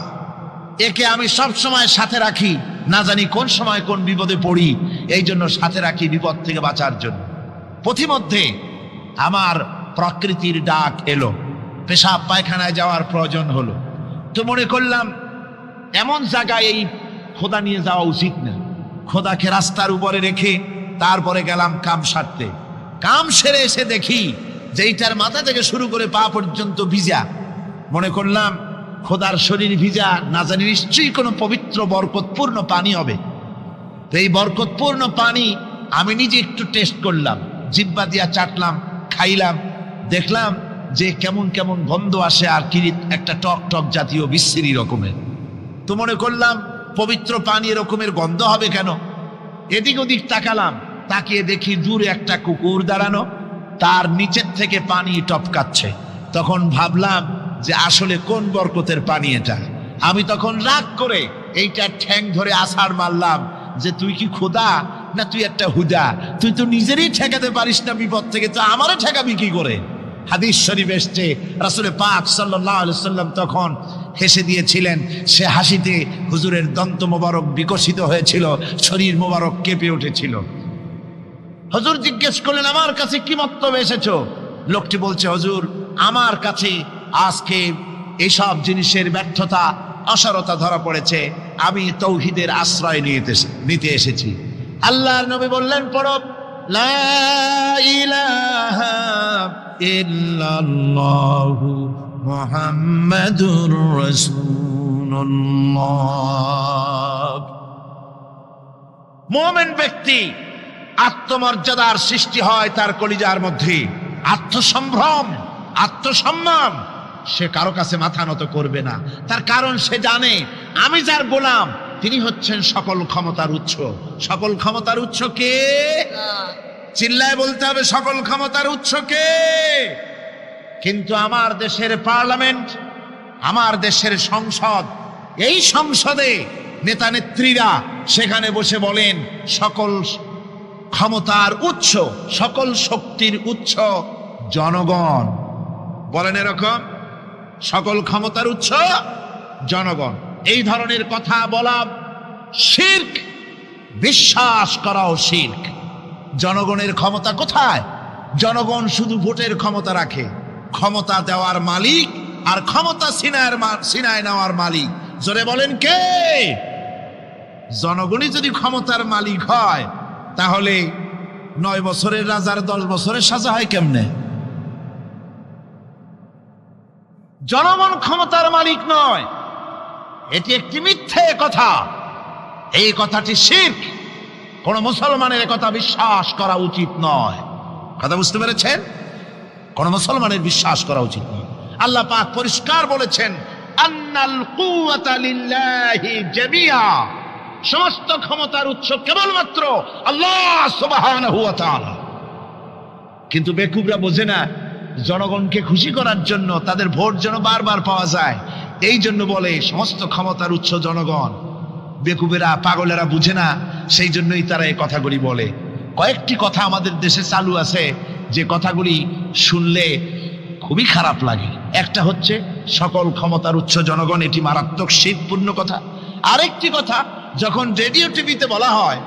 একে আমি সব সময় সাথে রাখি, না জানি কোন সময় কোন বিপদে পড়ি, এই জন্য সাথে রাখি বিপদ থেকে বাঁচার জন্য। পথিমধ্যে আমার প্রকৃতির ডাক এলো, পেশাব পায়খানায় যাওয়ার প্রয়োজন হলো, তো মনে করলাম এমন জায়গায় এই খোদা নিয়ে যাওয়া উচিত না। খোদাকে রাস্তার উপরে রেখে তারপরে গেলাম কাম সারতে। কাম সেরে এসে দেখি যে এইটার মাথা থেকে শুরু করে পা পর্যন্ত ভিজা। মনে করলাম খোদার শরীর ভিজা, না জানি নিশ্চয়ই কোনো পবিত্র বরকতপূর্ণ পানি হবে। তো এই বরকতপূর্ণ পানি আমি নিজে একটু টেস্ট করলাম, জিহ্বা দিয়া চাটলাম, খাইলাম, দেখলাম যে কেমন কেমন গন্ধ আসে, আর কিরিত একটা টক টক জাতীয় বিশ্রী রকমের। তো মনে করলাম পবিত্র পানি এরকমের গন্ধ হবে কেন? এদিক ওদিক তাকালাম, তাকিয়ে দেখি দূরে একটা কুকুর দাঁড়ানো, তার নিচের থেকে পানি টপকাচ্ছে। তখন ভাবলাম যে আসলে কোন বরকতের পানি এটা। আমি তখন রাগ করে এইটা ঠ্যাং ধরে আছাড় মারলাম যে তুই কি খোদা না তুই একটা হুদা? তুই তো নিজেরই ঠেকাতে পারিস না বিপদ থেকে, তো আমারও ঠেকাবি কি করে? হাদিস শরীফ এসছে, রাসূল পাক সাল্লাল্লাহু আলাইহি ওয়াসাল্লাম তখন হেসে দিয়েছিলেন। সে হাসিতে হুজুরের দন্ত মোবারক বিকশিত হয়েছিল, শরীর মোবারক কেঁপে উঠেছিল। হুজুর জিজ্ঞেস করলেন, আমার কাছে কি মন্তব্য এসেছো? লোকটি বলছে, হুজুর আমার কাছে আজকে এইসব জিনিসের ব্যর্থতা অসারতা ধরা পড়েছে, আমি তৌহিদের আশ্রয় নিতে এসেছি। আল্লাহর নবী বললেন, পড়ো লা ইলাহা ইল্লাল্লাহু মুহাম্মাদুর রাসূলুল্লাহ। মুমিন ব্যক্তি আত্মমর্যাদার সৃষ্টি হয় তার কলিজার মধ্যে, আত্মসম্ভ্রম, আত্মসম্মান। সে কারো কাছে মাথা নত করবে না, তার কারণ সে জানে আমি যার গোলাম তিনি হচ্ছেন সকল ক্ষমতার উৎস। সকল ক্ষমতার উৎস কে? চিল্লায় বলতে হবে, সকল ক্ষমতার উৎস কে? কিন্তু আমার দেশের পার্লামেন্ট, আমার দেশের সংসদ, এই সংসদে নেতা নেত্রীরা সেখানে বসে বলেন সকল ক্ষমতার উৎস, সকল শক্তির উৎস জনগণ। বলেন এরকম, সকল ক্ষমতার উৎস জনগণ। এই ধরনের কথা বলা শিরক, বিশ্বাস করাও শিরক। জনগণের ক্ষমতা কোথায়? জনগণ শুধু ভোটের ক্ষমতা রাখে, ক্ষমতা দেওয়ার মালিক আর ক্ষমতা ছিনায় নেওয়ার মালিক জোরে বলেন কে? জনগণই যদি ক্ষমতার মালিক হয় তাহলে 9 বছরের রাজার 10 বছরের সাজা হয় কেমনে? জনগণ ক্ষমতার মালিক নয়, এটি একটি মিথ্যে কথা। এই কথাটি শিরক, কোন মুসলমানের কথা বিশ্বাস করা উচিত নয়। কথা বুঝতে পেরেছেন? কোন মুসলমানের বিশ্বাস করা উচিত নয়। আল্লাহ পাক পরিষ্কার বলেছেন, আন্নাল কুওয়াতা লিল্লাহি জামিআ, সমস্ত ক্ষমতার উৎস কেবলমাত্র আল্লাহ সুবহানাহু ওয়া তাআলা। কিন্তু বেকুবরা বোঝে না, জনগণকে খুশি করার জন্য, তাদের ভোট যেন বারবার পাওয়া যায়, এই জন্য বলে সমস্ত ক্ষমতার উৎস জনগণ। বেকুবেরা, পাগলেরা বুঝে না, সেই জন্যই তারা এই কথাগুলি বলে। কয়েকটি কথা আমাদের দেশে চালু আছে যে কথাগুলি শুনলে খুবই খারাপ লাগে। একটা হচ্ছে সকল ক্ষমতার উৎস জনগণ, এটি মারাত্মক শিরকপূর্ণ কথা। আরেকটি কথা, যখন রেডিও টিভিতে বলা হয়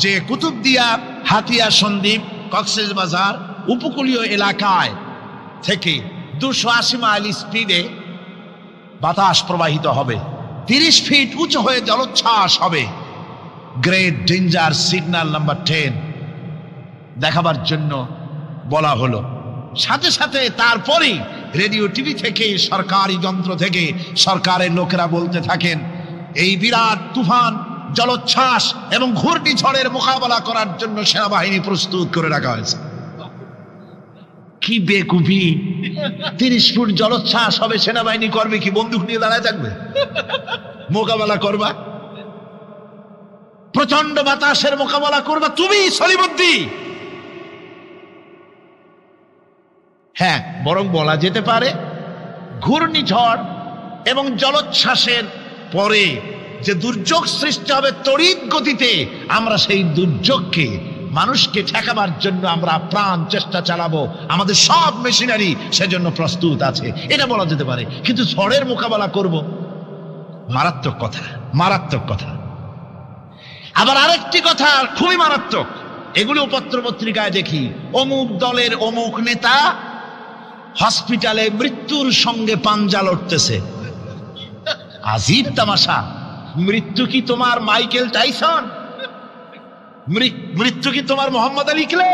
যে কুতুবদিয়া, হাতিয়া সন্দ্বীপ, কক্সবাজার উপকূলীয় এলাকায় থেকে 280 মাইল স্পিডে বাতাস প্রবাহিত হবে, 30 ফিট উঁচু হয়ে জলোচ্ছ্বাস হবে, গ্রেট ডেঞ্জার সিগন্যাল নাম্বার 10 দেখাবার জন্য বলা হলো। সাথে সাথে তারপরেই রেডিও টিভি থেকে, সরকারি যন্ত্র থেকে সরকারের লোকেরা বলতে থাকেন, এই বিরাট তুফান, জলোচ্ছ্বাস এবং ঘূর্ণিঝড়ের মোকাবেলা করার জন্য সেনাবাহিনী প্রস্তুত করে রাখা হয়েছে। কি বেকুফি! 30 ফুট জলোচ্ছ্বাস হবে, সেনাবাহিনী করবে কি? বন্দুক নিয়ে দাঁড়ায় থাকবে? মোকাবেলা করবা? প্রচন্ড বাতাসের মোকাবেলা করবা তুমি সলিমুদ্দিন? হ্যাঁ, বরং বলা যেতে পারে ঘূর্ণিঝড় এবং জলোচ্ছ্বাসের পরে যে দুর্যোগ সৃষ্টি হবে তড়িৎ গতিতে, আমরা সেই দুর্যোগকে, মানুষকে ঠেকাবার জন্য আমরা প্রাণ চেষ্টা চালাবো। আমাদের সব মেশিনারি সেজন্য প্রস্তুত আছে, এটা বলা যেতে পারে। কিন্তু ঝড়ের মোকাবেলা করব, মারাত্মক কথা, মারাত্মক কথা। আবার আরেকটি কথা খুবই মারাত্মক, এগুলো পত্র পত্রিকায় দেখি, অমুক দলের অমুক নেতা হসপিটালে মৃত্যুর সঙ্গে পাঞ্জা লড়তেছে। আজীব তামাশা! মৃত্যু কি তোমার মাইকেল টাইসন? মৃত্যু কি তোমার মোহাম্মদ আলী ক্লে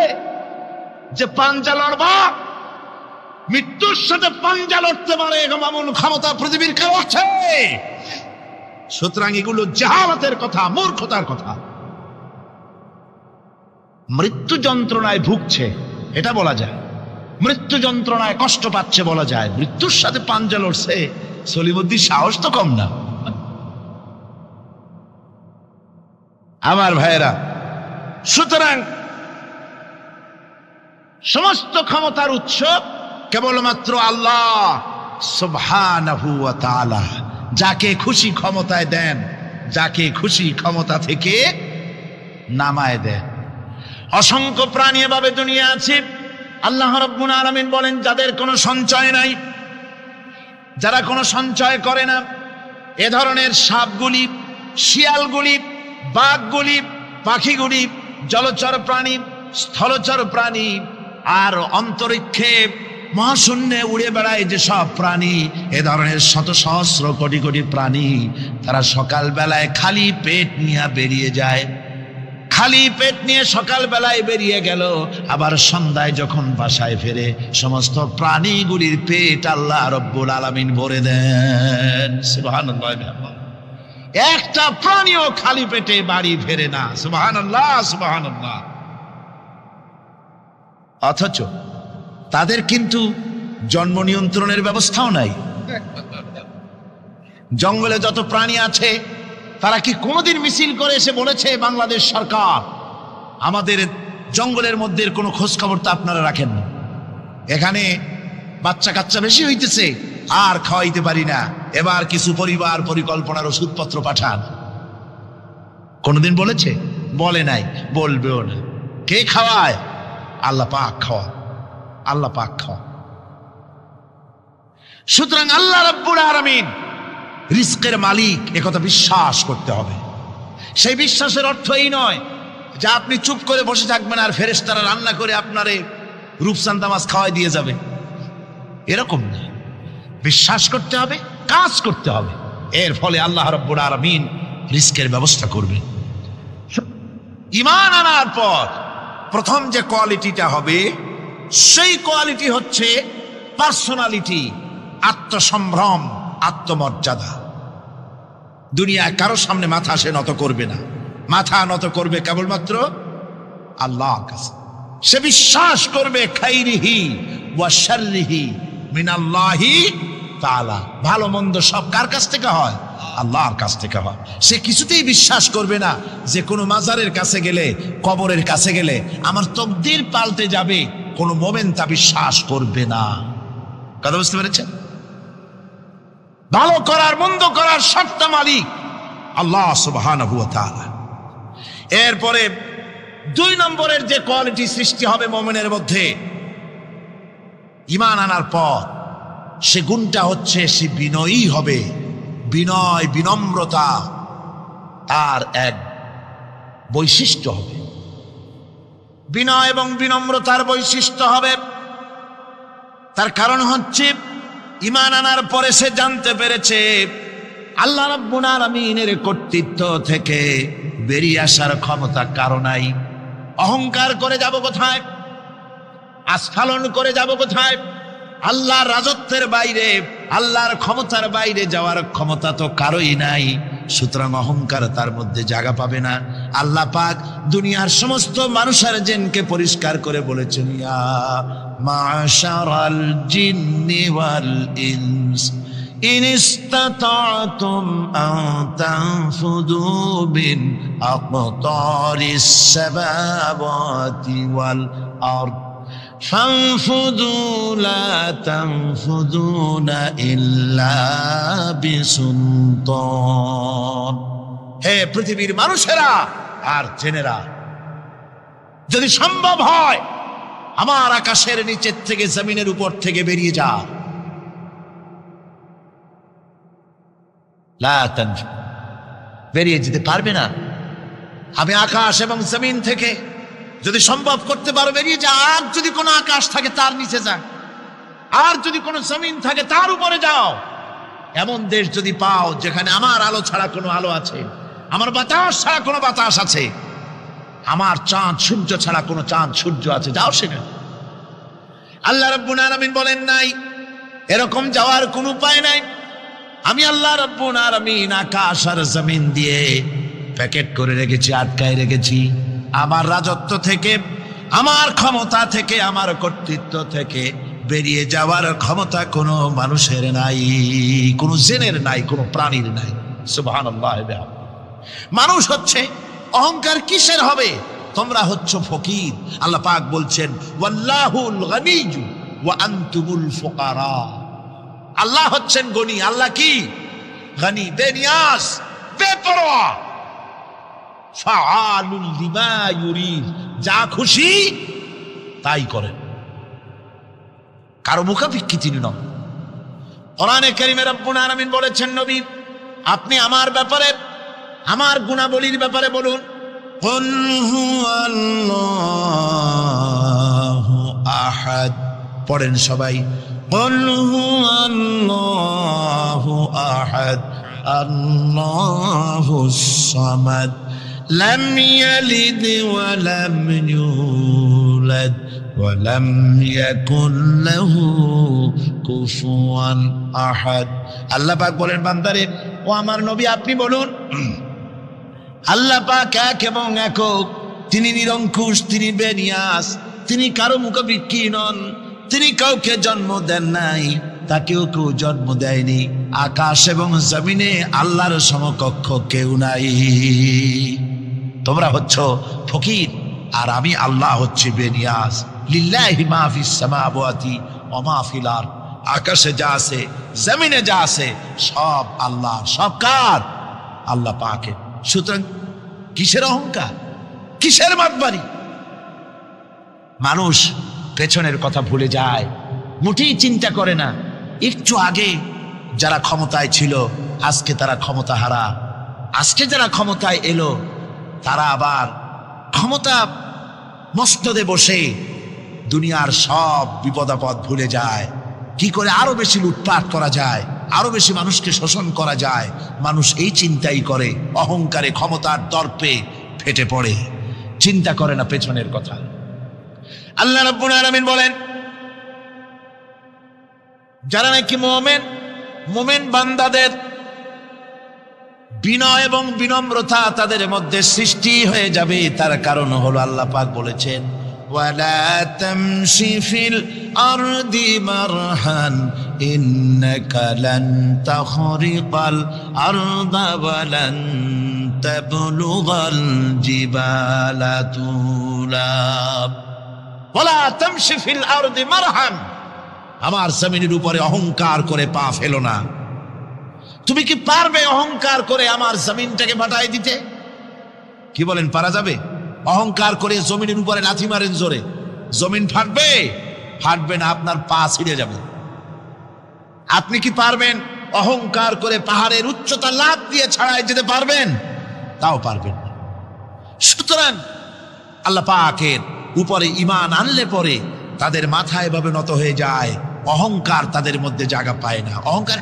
যে পাঞ্জা লড়বা? মৃত্যুর সাথে পাঞ্জা লড়তে পারে এমন ক্ষমতা পৃথিবীর কেউ আছে? সুতরাং এগুলো জাহালাতের কথা, মূর্খতার কথা। মৃত্যু যন্ত্রণায় ভুগছে এটা বলা যায়, মৃত্যু যন্ত্রণায় কষ্ট পাচ্ছে বলা যায়, মৃত্যুর সাথে পাঞ্জা লড়ছে। সলিমুদ্দিন সাহস তো কম না। আমার ভাইয়েরা, সুতরাং সমস্ত ক্ষমতার উৎস কেবলমাত্র আল্লাহ সুবহানাহু ওয়া তাআলা। যাকে খুশি ক্ষমতায় দেন, যাকে খুশি ক্ষমতা থেকে নামায় দেন। অসংখ্য প্রাণী এভাবে দুনিয়া আছে, আল্লাহ রাব্বুল আলামিন বলেন যাদের কোনো সঞ্চয় নাই, যারা কোনো সঞ্চয় করে না, এ ধরনের সাপগুলি, শিয়ালগুলি, বাঘগুলি, পাখিগুলি, জলচর প্রাণী, স্থলচর প্রাণী, আর অন্তরিক্ষে মহাশূন্যে উড়ে বেড়ায় যে সব প্রাণী, এ ধরনের শত সহস্র কোটি কোটি প্রাণী, তারা সকাল বেলায় খালি পেট নিয়ে বেরিয়ে যায়। খালি পেট নিয়ে সকাল বেলায় বেরিয়ে গেল, আবার সন্ধ্যায় যখন বাসায় ফেরে সমস্ত প্রাণীগুলির পেট আল্লাহ রব্বুল আলামিন ভরে দেন। সুবহানাল্লাহ! একটা প্রাণীও খালি পেটে বাড়ি ফেরে না। সুবহানাল্লাহ, সুবহানাল্লাহ! অথচ তাদের কিন্তু জন্ম নিয়ন্ত্রণের ব্যবস্থাও নাই। জঙ্গলে যত প্রাণী আছে তারা কি কোনোদিন মিছিল করে এসে বলেছে বাংলাদেশ সরকার আমাদের জঙ্গলের মধ্যে কোনো খোঁজ খবর তো আপনারা রাখেন না, এখানে বাচ্চা কাচ্চা বেশি হইতেছে আর খাওয়াইতে পারি না, এবার কিছু পরিবার পরিকল্পনার ওষুধপত্র পাঠান? কোনোদিন বলেছে? বলে নাই, বলবেও না। কে খাওয়ায়? আল্লাহ পাক খাওয়া, আল্লাহ পাক খাওয়া। সুতরাং আল্লাহ রাব্বুল আলামিন রিজকের মালিক, একথা বিশ্বাস করতে হবে। সেই বিশ্বাসের অর্থ এই নয় যে আপনি চুপ করে বসে থাকবেন আর ফেরেশতারা রান্না করে আপনারে রূপচাঁদা মাছ খাওয়াই দিয়ে যাবে, এরকম না। বিশ্বাস করতে হবে, কাজ করতে হবে, এর ফলে আল্লাহ রাব্বুল আলামিন রিজকের ব্যবস্থা করবেন। ঈমান আনার পর প্রথম যে কোয়ালিটিটা হবে, সেই কোয়ালিটি হচ্ছে পার্সোনালিটি, আত্মসম্ভ্রম, আত্মমর্যাদা। দুনিয়ায় কারো সামনে মাথা সে নত করবে না, মাথা নত করবে কেবলমাত্র আল্লাহর কাছে। সে বিশ্বাস করবে খাইরিহি ওয়া শাররিহি মিনাল্লাহি তাআলা, ভালো মন্দ সব কার কাছ থেকে হয়? আল্লাহর কাছ থেকে হয়। সে কিছুতেই বিশ্বাস করবে না যে কোনো মাজারের কাছে গেলে, কবরের কাছে গেলে আমার তকদির পাল্টে যাবে, কোনো মোমেন তা বিশ্বাস করবে না। কথা বুঝতে পেরেছেন? ভালো করার মন্দ করার সবটা মালিক আল্লাহ সুবহানাহু ওয়া তাআলা। এরপরে 2 নম্বরের যে কোয়ালিটি সৃষ্টি হবে মুমিনের মধ্যে ঈমান আনার পর, সে গুণটা হচ্ছে সে বিনয়ী হবে। বিনয়, বিনম্রতা তার এক বৈশিষ্ট্য হবে। বিনয় এবং বিনম্রতার বৈশিষ্ট্য হবে। তার কারণ হচ্ছে ঈমান আনার পরে সে জানতে পেরেছে আল্লাহ রাব্বুল আলামিনের কর্তৃত্ব থেকে বেরিয়ে আসার ক্ষমতা কারো নাই। অহংকার করে যাব কোথায়? আস্ফালন করে যাব কোথায়? আল্লাহর রাজত্বের বাইরে, আল্লাহর ক্ষমতার বাইরে যাওয়ার ক্ষমতা তো কারোই নাই। সুতরাং অহংকার তার মধ্যে জায়গা পাবে না। আল্লাহ পাক দুনিয়ার সমস্ত মানুষের জিনকে পরিষ্কার করে বলেছেন, ইয়া মাশারাল জিন্নি ওয়াল ইনস ইন ইসতাতা'তুম আন তানফুযু মিন আকতারিস সামাওয়াতি ওয়াল আরদ ফানফুযু লা তানফুযুনা ইল্লা বিসুলতান। হে পৃথিবীর মানুষেরা আর জেনেরা, যদি সম্ভব হয় আমার আকাশের নিচের থেকে জমিনের উপর থেকে বেরিয়ে যা, লা তানফু, বেরিয়ে যেতে পারবে না। আমি আকাশ এবং জমিন থেকে যদি সম্ভব করতে পারো বেরিয়ে যা। আর যদি কোনো আকাশ থাকে তার নিচে যা, আর যদি কোনো জমিন থাকে তার উপরে যাও। এমন দেশ যদি পাও যেখানে আমার আলো ছাড়া কোনো আলো আছে, আমার বাতাস ছাড়া কোনো বাতাস আছে, আমার চাঁদ সূর্য ছাড়া কোনো চাঁদ সূর্য আছে, যাও সেখানে। আল্লাহ রাব্বুল আলামিন বলেন নাই এরকম যাওয়ার কোনো উপায় নাই। আমি আল্লাহ রাব্বুল আলামিন আকাশ আর জমিন দিয়ে প্যাকেট করে রেখেছি, আটকায় রেখেছি। আমার রাজত্ব থেকে, আমার ক্ষমতা থেকে, আমার কর্তৃত্ব থেকে বেরিয়ে যাওয়ার ক্ষমতা কোনো মানুষের নাই, কোনো জিনের নাই, কোনো প্রাণীর নাই। সুবহানাল্লাহ। মানুষ হচ্ছে অহংকার কিসের হবে? তোমরা হচ্ছ ফকির। আল্লাহ পাক বলছেন ওয়াল্লাহুল গনিয়্যু ওয়া আনতুমুল ফুকারা। আল্লাহ হচ্ছেন গনি। আল্লাহ কি? গনি, বেনিয়াজ, বেপরোয়া। ফাআলুল লিমা ইউরিদ, যা খুশি তাই করেন, কারো মুখাপেক্ষী তিনি নন। কোরআনে কারীমে রব্বুল আলামিন বলেছেন, নবী আপনি আমার ব্যাপারে, আমার গুণাবলীর ব্যাপারে বলুন। কুল হুয়াল্লাহু আহাদ, পড়েন সবাই। কুল হুয়াল্লাহু আহাদ আল্লাহুস সামাদ লাম ইয়ালিদ ওয়া লাম ইউলাদ ওয়া লাম ইয়াকুল লাহু কুফুয়ান আহাদ। আল্লাহ পাক বলেন, বান্দারে ও আমার নবী আপনি বলুন, আল্লাহ পাক এক এবং একক, তিনি নিরঙ্কুশ, তিনি বেনিয়াস, তিনি কারো মুখাপেক্ষী নন, তিনি কাউকে জন্ম দেন নাই, তাকেও কেউ জন্ম দেয়নি। আকাশ এবং জমিনে আল্লাহর সমকক্ষ কেউ নাই। তোমরা হচ্ছ ফকির আর আমি আল্লাহ হচ্ছে বেনিয়াস। লিল্লাহি মা ফিস সামাওয়াতি ওয়া মা ফিল আরদ, আকাশে যা আছে জমিনে যা আছে সব আল্লাহ। সব কার? আল্লাহ পাকের। সুতরাং কিসের অহংকার, কিসের মাতবাড়ি? মানুষ পেছনের কথা ভুলে যায়, মোটেই চিন্তা করে না। একটু আগে যারা ক্ষমতায় ছিল আজকে তারা ক্ষমতা হারা, আজকে যারা ক্ষমতায় এলো তারা আবার ক্ষমতা মস্তদে বসে দুনিয়ার সব বিপদাপদ ভুলে যায়। কি করে আরো বেশি লুটপাট করা যায়, আরো বেশি মানুষকে শোষণ করা যায়, মানুষ এই চিন্তাই করে। অহংকারে, ক্ষমতার দর্পে ফেটে পড়ে, চিন্তা করে না পেছনের কথা। আল্লাহ রাব্বুল আলামিন বলেন, যারা নাকি মুমিন বান্দাদের বিনয় এবং বিনম্রতা তাদের মধ্যে সৃষ্টি হয়ে যাবে, তার কারণ হলো আল্লাহ পাক বলেছেন ওয়ালা তামশি ফিল আরদি মারহান ইন্নাকা লান তাখরিকাল আরদা ওয়া লান তাবলুগাল জিবালা তুলা। ওয়ালা তামশি ফিল আরদি মারহান, আমার জমিনের উপরে অহংকার করে পা ফেলো না। তুমি কি পারবে অহংকার করে আমার জমিনটাকে ফাটাই দিতে? কি বলেন, পারা যাবে? অহংকার করে জমিনের উপরে লাথি মারেন জোরে, জমিন ফাটবে? ফাটবে না, আপনার পা ছিঁড়ে যাবে। আপনি কি পারবেন অহংকার করে পাহাড়ের উচ্চতা লাফ দিয়ে ছাড়াই যেতে পারবেন? তাও পারবেন না। সুতরাং আল্লাহ পাকের উপরে ঈমান আনলে পরে তাদের মাথা এভাবে নত হয়ে যায়, অহংকার তাদের মধ্যে জায়গা পায় না। অহংকার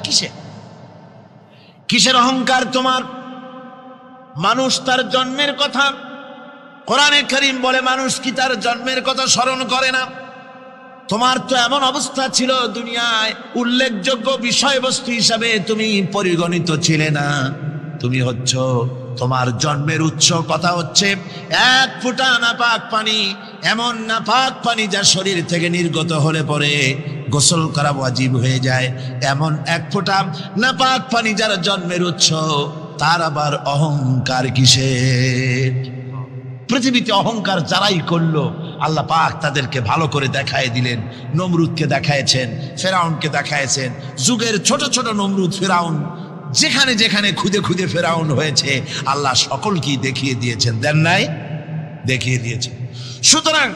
কিসের অহংকার তোমার? মানুষ তার জন্মের কথা, কোরআনে কারীম বলে মানুষ কি তার জন্মের কথা স্মরণ করে না? তোমার তো এমন অবস্থা ছিল, দুনিয়ায় উল্লেখযোগ্য বিষয়বস্তু হিসাবে তুমি পরিগণিত ছিলে না। তুমি হচ্ছ তোমার জন্মের উৎস। কথা হচ্ছে এক ফোঁটা নাপাক পানি, এমন নাপাক পানি যা শরীর থেকে নির্গত হলে পরে গোসল করা ওয়াজিব হয়ে যায়, এমন এক ফোঁটা নাপাক পানি যার জন্মের উৎস, তার আবার অহংকার কিসের? পৃথিবীতে অহংকার যারাই করলো আল্লাহ পাক তাদেরকে ভালো করে দেখায় দিলেন। নমরুদকে দেখায়ছেন, ফেরাউনকে দেখায়ছেন, যুগের ছোট ছোট নমরুদ ফেরাউন যেখানে যেখানে খুদে খুদে ফেরাউন হয়েছে আল্লাহ সকলকেই দেখিয়ে দিয়েছেন, দেন নাই? দেখিয়ে দিয়েছেন। সুতরাং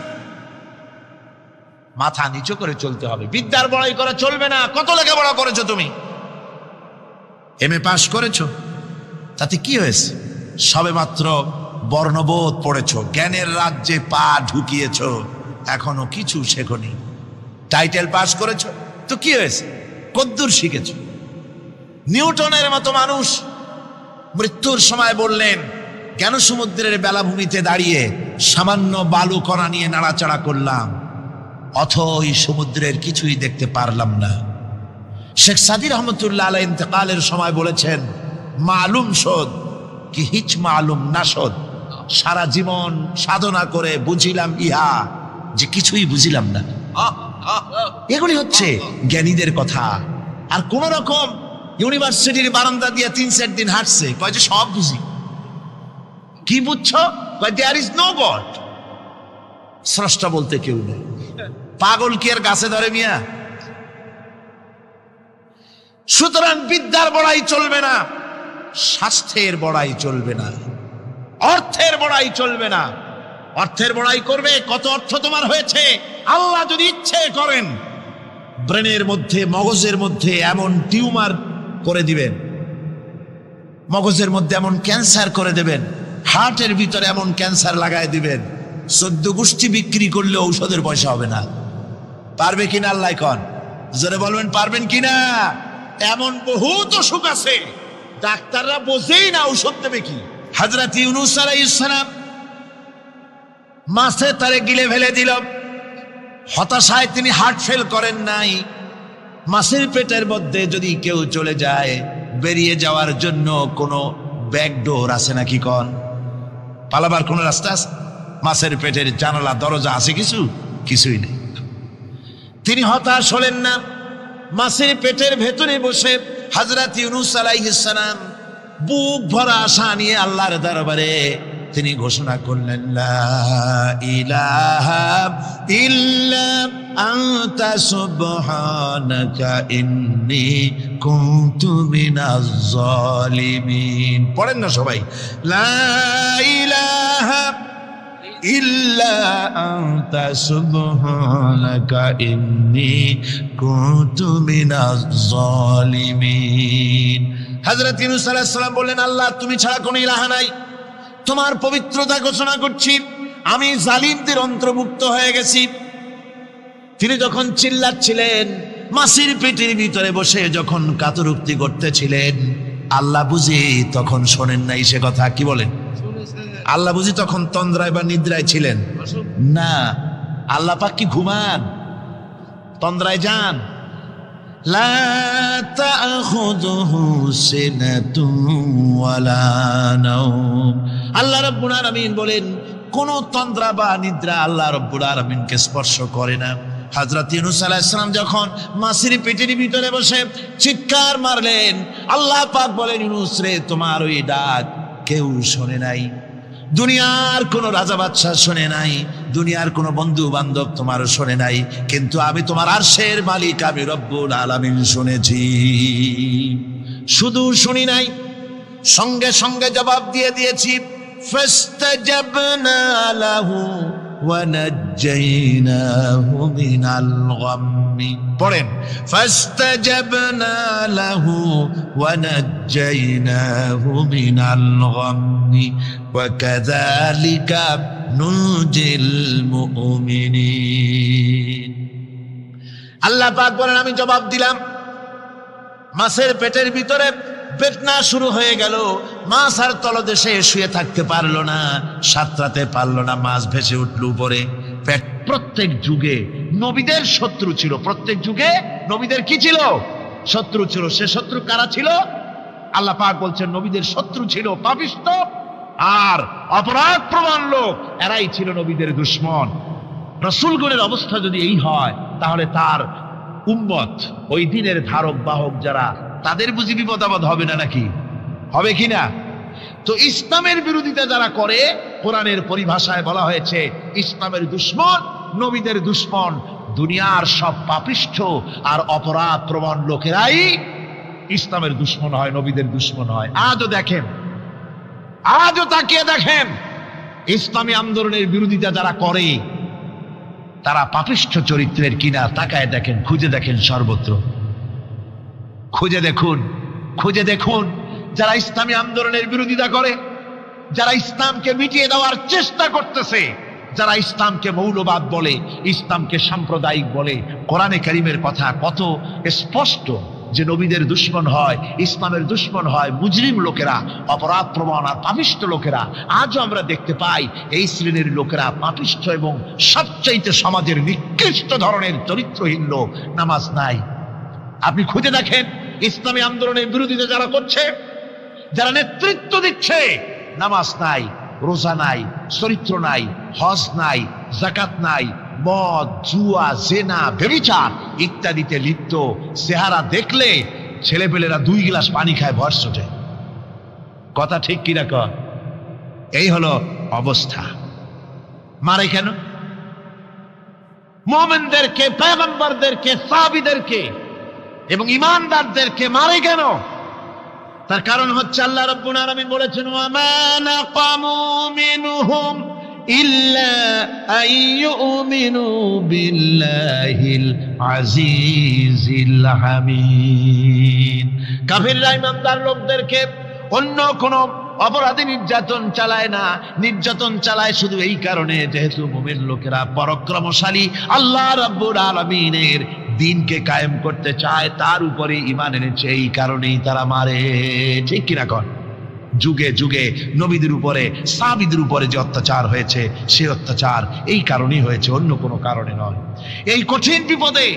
মাথা নিচু করে চলতে হবে, বিদ্যার বড়াই করা চলবে না। কত লেখাপড়া করেছো তুমি? এমএ পাস করেছো, তাতে কি হয়েছে? সবে মাত্র বর্ণবোধ পড়েছো, জ্ঞানের রাজ্যে পা ঢুকিয়েছো, এখনো কিছু শেখনি। টাইটেল পাস করেছো, তো কি হয়েছে? কদ্দুর শিখেছো? নিউটনের মতো মানুষ মৃত্যুর সময় বললেন, কেন সমুদ্রের বেলাভূমিতে দাঁড়িয়ে সামান্য বালু কণা নিয়ে নাড়াচাড়া করলাম, অথই সমুদ্রের কিছুই দেখতে পারলাম না। শেখ সাদি রহমতুল্লাহ আলাইহি ইন্তেকালের সময় বলেছেন, মালুম শোধ কি হিচ মালুম না শোধ, সারা জীবন সাধনা করে বুঝিলাম ইহা, যে কিছুই বুঝিলাম না। এগুলি হচ্ছে জ্ঞানীদের কথা। আর কোন রকম ইউনিভার্সিটির বারান্দা দিয়ে 3-4 দিন হাঁটছে, কয় যে সব বুঝি। কি বুঝছো? কয় দেয়ার ইজ নো গড, স্রষ্টা বলতে কেউ নেই। পাগল কি আর গাছে ধরে মিয়া? সুতরাং বিদ্যার বড়াই চলবে না, স্বাস্থ্যের বড়াই চলবে না, অর্থের বড়াই চলবে না। অর্থের বড়াই করবে, কত অর্থ তোমার হয়েছে? আল্লাহ যদি ইচ্ছে করেন ব্রেনের মধ্যে, মগজের মধ্যে এমন টিউমার করে দিবেন, মগজের মধ্যে এমন ক্যান্সার করে দেবেন, হার্টের ভিতরে এমন ক্যান্সার লাগায় দিবেন, 14 গোষ্ঠী বিক্রি করলে ঔষধের পয়সা হবে না। পারবে কিনা আল্লাহ কন? জোরে বলবেন পারবেন কিনা? এমন বহুত অসুখ আছে ডাক্তাররা বোঝেই না ঔষধ দেবে কি। হযরত ইউনূস আলাইহিস সালাম মাছে তারে গিলে ফেলে দিল, হতাশায় তিনি হার্ট ফেল করেন নাই। মাছের পেটের মধ্যে যদি কেউ চলে যায়, বেরিয়ে যাওয়ার জন্য কোনো ব্যাকডোর আছে নাকি কন? পালাবার কোনো রাস্তা আছে? মাছের পেটের জানালা দরজা আছে কিছু? কিছুই নেই। তিনি হতাশ হলেন না, মাছের পেটের ভেতরে বসে হযরত ইউনূস আলাইহিস সালাম বুক ভরা আশা নিয়ে আল্লাহর দরবারে তিনি ঘোষণা করলেন, লা ইলাহা ইল্লা আনতা সুবহানাকা ইন্নী কুনতু মিনাজ জালিমিন। পড়েন না সবাই, লা ইলাহা ইল্লা আনতা সুবহানাকা ইন্নী কুনতু মিনাজ জালিমিন। হযরত ইউনূস আলাইহিস সালাম বললেন, আল্লাহ তুমি ছাড়া কোনো ইলাহা নাই, তোমার পবিত্রতা ঘোষণা করছি, আমি জালিমদের অন্তর্ভুক্ত হয়ে গেছি। তিনি যখন চিল্লাচ্ছিলেন, মাছের পেটের ভিতরে বসে যখন কাতরুক্তি করতেছিলেন, আল্লাহ বুঝি তখন শোনেন নাই সে কথা? কি বলেন? আল্লাহ বুঝি তখন তন্দ্রায় বা নিদ্রায় ছিলেন না? আল্লাহ পাক কি ঘুমান? তন্দ্রায় যান? লা তাখুযুহু সিনাতুন ওয়ালা নাওম। আল্লাহ রাব্বুল আলামিন বলেন, কোন তন্দ্রা বা নিদ্রা আল্লাহ রাব্বুল আলামিনকে স্পর্শ করে না। হযরত ইউনূস আলাইহিস সালাম যখন মাছের পেটের ভিতরে বসে চিৎকার মারলেন, আল্লাহ পাক বলেন, ইউনূস রে, তোমার ওই ডাক কেউ শোনে নাই, দুনিয়ার কোনো রাজা বাদশাহ শোনে নাই, দুনিয়ার কোনো বন্ধু বান্ধব তোমার শোনে নাই, কিন্তু আমি তোমার আরশের মালিক, আমি রব্বুল আলামিন শুনেছি। শুধু শুনি নাই, সঙ্গে সঙ্গে জবাব দিয়ে দিয়েছি। ফাস্তাজাবনা লাহু ওয়া নাজ্জাইনাহু মিনাল গাম্মি। পড়েন, ফাস্তাজাবনা লাহু ওয়া নাজ্জাইনাহু মিনাল গাম্মি ওয়া কাযালিকা নুনজিল মুমিনিন। আল্লাহ পাক বলেন, আমি জবাব দিলাম। মাছের পেটের ভিতরে বেদনা শুরু হয়ে গেল, মাছ আর তলদেশে শুয়ে থাকতে পারলো না, সাঁতরাতে পারলো না, মাছ ভেসে উঠল উপরে। প্রত্যেক যুগে নবীদের শত্রু ছিল, প্রত্যেক যুগে নবীদের কি ছিল? শত্রু ছিল। সে শত্রু কারা ছিল? আল্লাহ পাক বলছেন নবীদের শত্রু ছিল পাপিষ্ঠ আর অপরাধ প্রবণ লোক, এরাই ছিল নবীদের দুশমন। রাসূলগণের অবস্থা যদি এই হয়, তাহলে তার উম্মত, ওই দিনের ধারক বাহক যারা, তাদের বুঝি বিপদ আপদ হবে না নাকি? হবে কিনা? তো ইসলামের বিরোধিতা যারা করে, কোরআনের পরিভাষায় বলা হয়েছে ইসলামের দুশমন, নবীদের দুশমন। দুনিয়ার সব পাপিষ্ঠ আর অপরাধ প্রবণ লোকেরাই ইসলামের দুশমন হয়, নবীদের দুশমন হয়। আজও দেখেন, আজও তাকিয়ে দেখেন, ইসলামী আন্দোলনের বিরোধিতা যারা করে তারা পাপিষ্ঠ চরিত্রের কিনা তাকায় দেখেন, খুঁজে দেখেন, সর্বত্র খুঁজে দেখুন, খুঁজে দেখুন। যারা ইসলামী আন্দোলনের বিরোধিতা করে, যারা ইসলামকে মিটিয়ে দেওয়ার চেষ্টা করতেছে, যারা ইসলামকে মৌলবাদ বলে, ইসলামকে সাম্প্রদায়িক বলে, কোরআনে কারীমের কথা কত স্পষ্ট যে নবীদের দুশমন হয়, ইসলামের দুশমন হয় মুজরিম লোকেরা, অপরাধ প্রবণ আর পাপিষ্ঠ লোকেরা। আজও আমরা দেখতে পাই এই শ্রেণীর লোকেরা পাপিষ্ঠ এবং সবচাইতে সমাজের নিকৃষ্ট ধরনের চরিত্রহীন লোক। নামাজ নাই। আপনি খুঁজে দেখেন ইসলামী আন্দোলনের বিরোধিতা যারা করছে, যারা নেতৃত্ব দিচ্ছে, নামাজ নাই, রোজা নাই, চরিত্র নাই, হজ নাই, যাকাত নাই, মদ, জুয়া, জেনা, ব্যভিচার ইত্যাদিতে লিপ্ত। চেহারা দেখলে ছেলেপেলেরা 2 গ্লাস পানি খায়, ভর ছোটে। কথা ঠিক কিনা কর? এই হলো অবস্থা। মারে কেন? মুমিনদেরকে, পয়গম্বরদেরকে, সাহাবীদেরকে এবং ঈমানদারদেরকে মারে কেন? তার কারণ হচ্ছে আল্লাহ রাব্বুল আলামিন বলেছেন, ওয়া মা নাকামু মিনহুম ইল্লা আইয়ুমিনু বিল্লাহিল আজিজিল হামিদ। কাফিররা ঈমানদার লোকদেরকে অন্য কোন অপরাধী নির্যাতন চালায় না, নির্যাতন চালায় শুধু এই কারণে যেহেতু মুমিন লোকেরা পরাক্রমশালী, আল্লাহ রাব্বুল আলামিনের দিনকে কায়েম করতে চায়, তার উপরে ঈমান এনেছে, এই কারণেই তারা মারে। ঠিক কিনা কর? যুগে যুগে নবীদের উপরে, সাহাবীদের উপরে যে অত্যাচার হয়েছে, সে অত্যাচার এই কারণেই হয়েছে, অন্য কোনো কারণে নয়। এই কঠিন বিপদে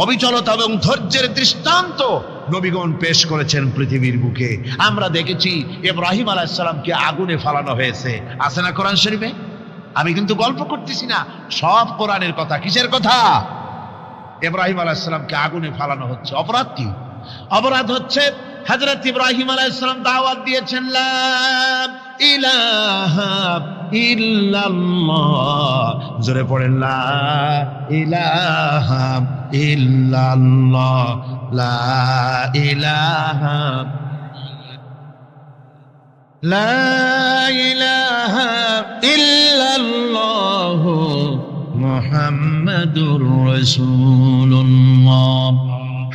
অবিচলতা এবং ধৈর্যের দৃষ্টান্ত নবীগণ পেশ করেছেন পৃথিবীর বুকে। আমরা দেখেছি ইব্রাহিম আলাইহিস সালামকে আগুনে ফালানো হয়েছে, আছে না কোরআন শরীফে? আমি কিন্তু গল্প করতেছি না, সব কোরআনের কথা। কিসের কথা? ইব্রাহিম আলাইহিস সালামকে আগুনে ফালানো হচ্ছে। অপরাধ কি? অপরাধ হচ্ছে হযরত ইব্রাহিম আলাইহিস সালাম দাওয়াত দিয়েছেন, লা ইলাহা ইল্লাল্লাহ। জোরে পড়েন, লা ইলাহা ইল্লাল্লাহ, লা ইলাহা, লা ইলাহা ইল্লাল্লাহ মুহাম্মাদুর রাসূলুল্লাহ।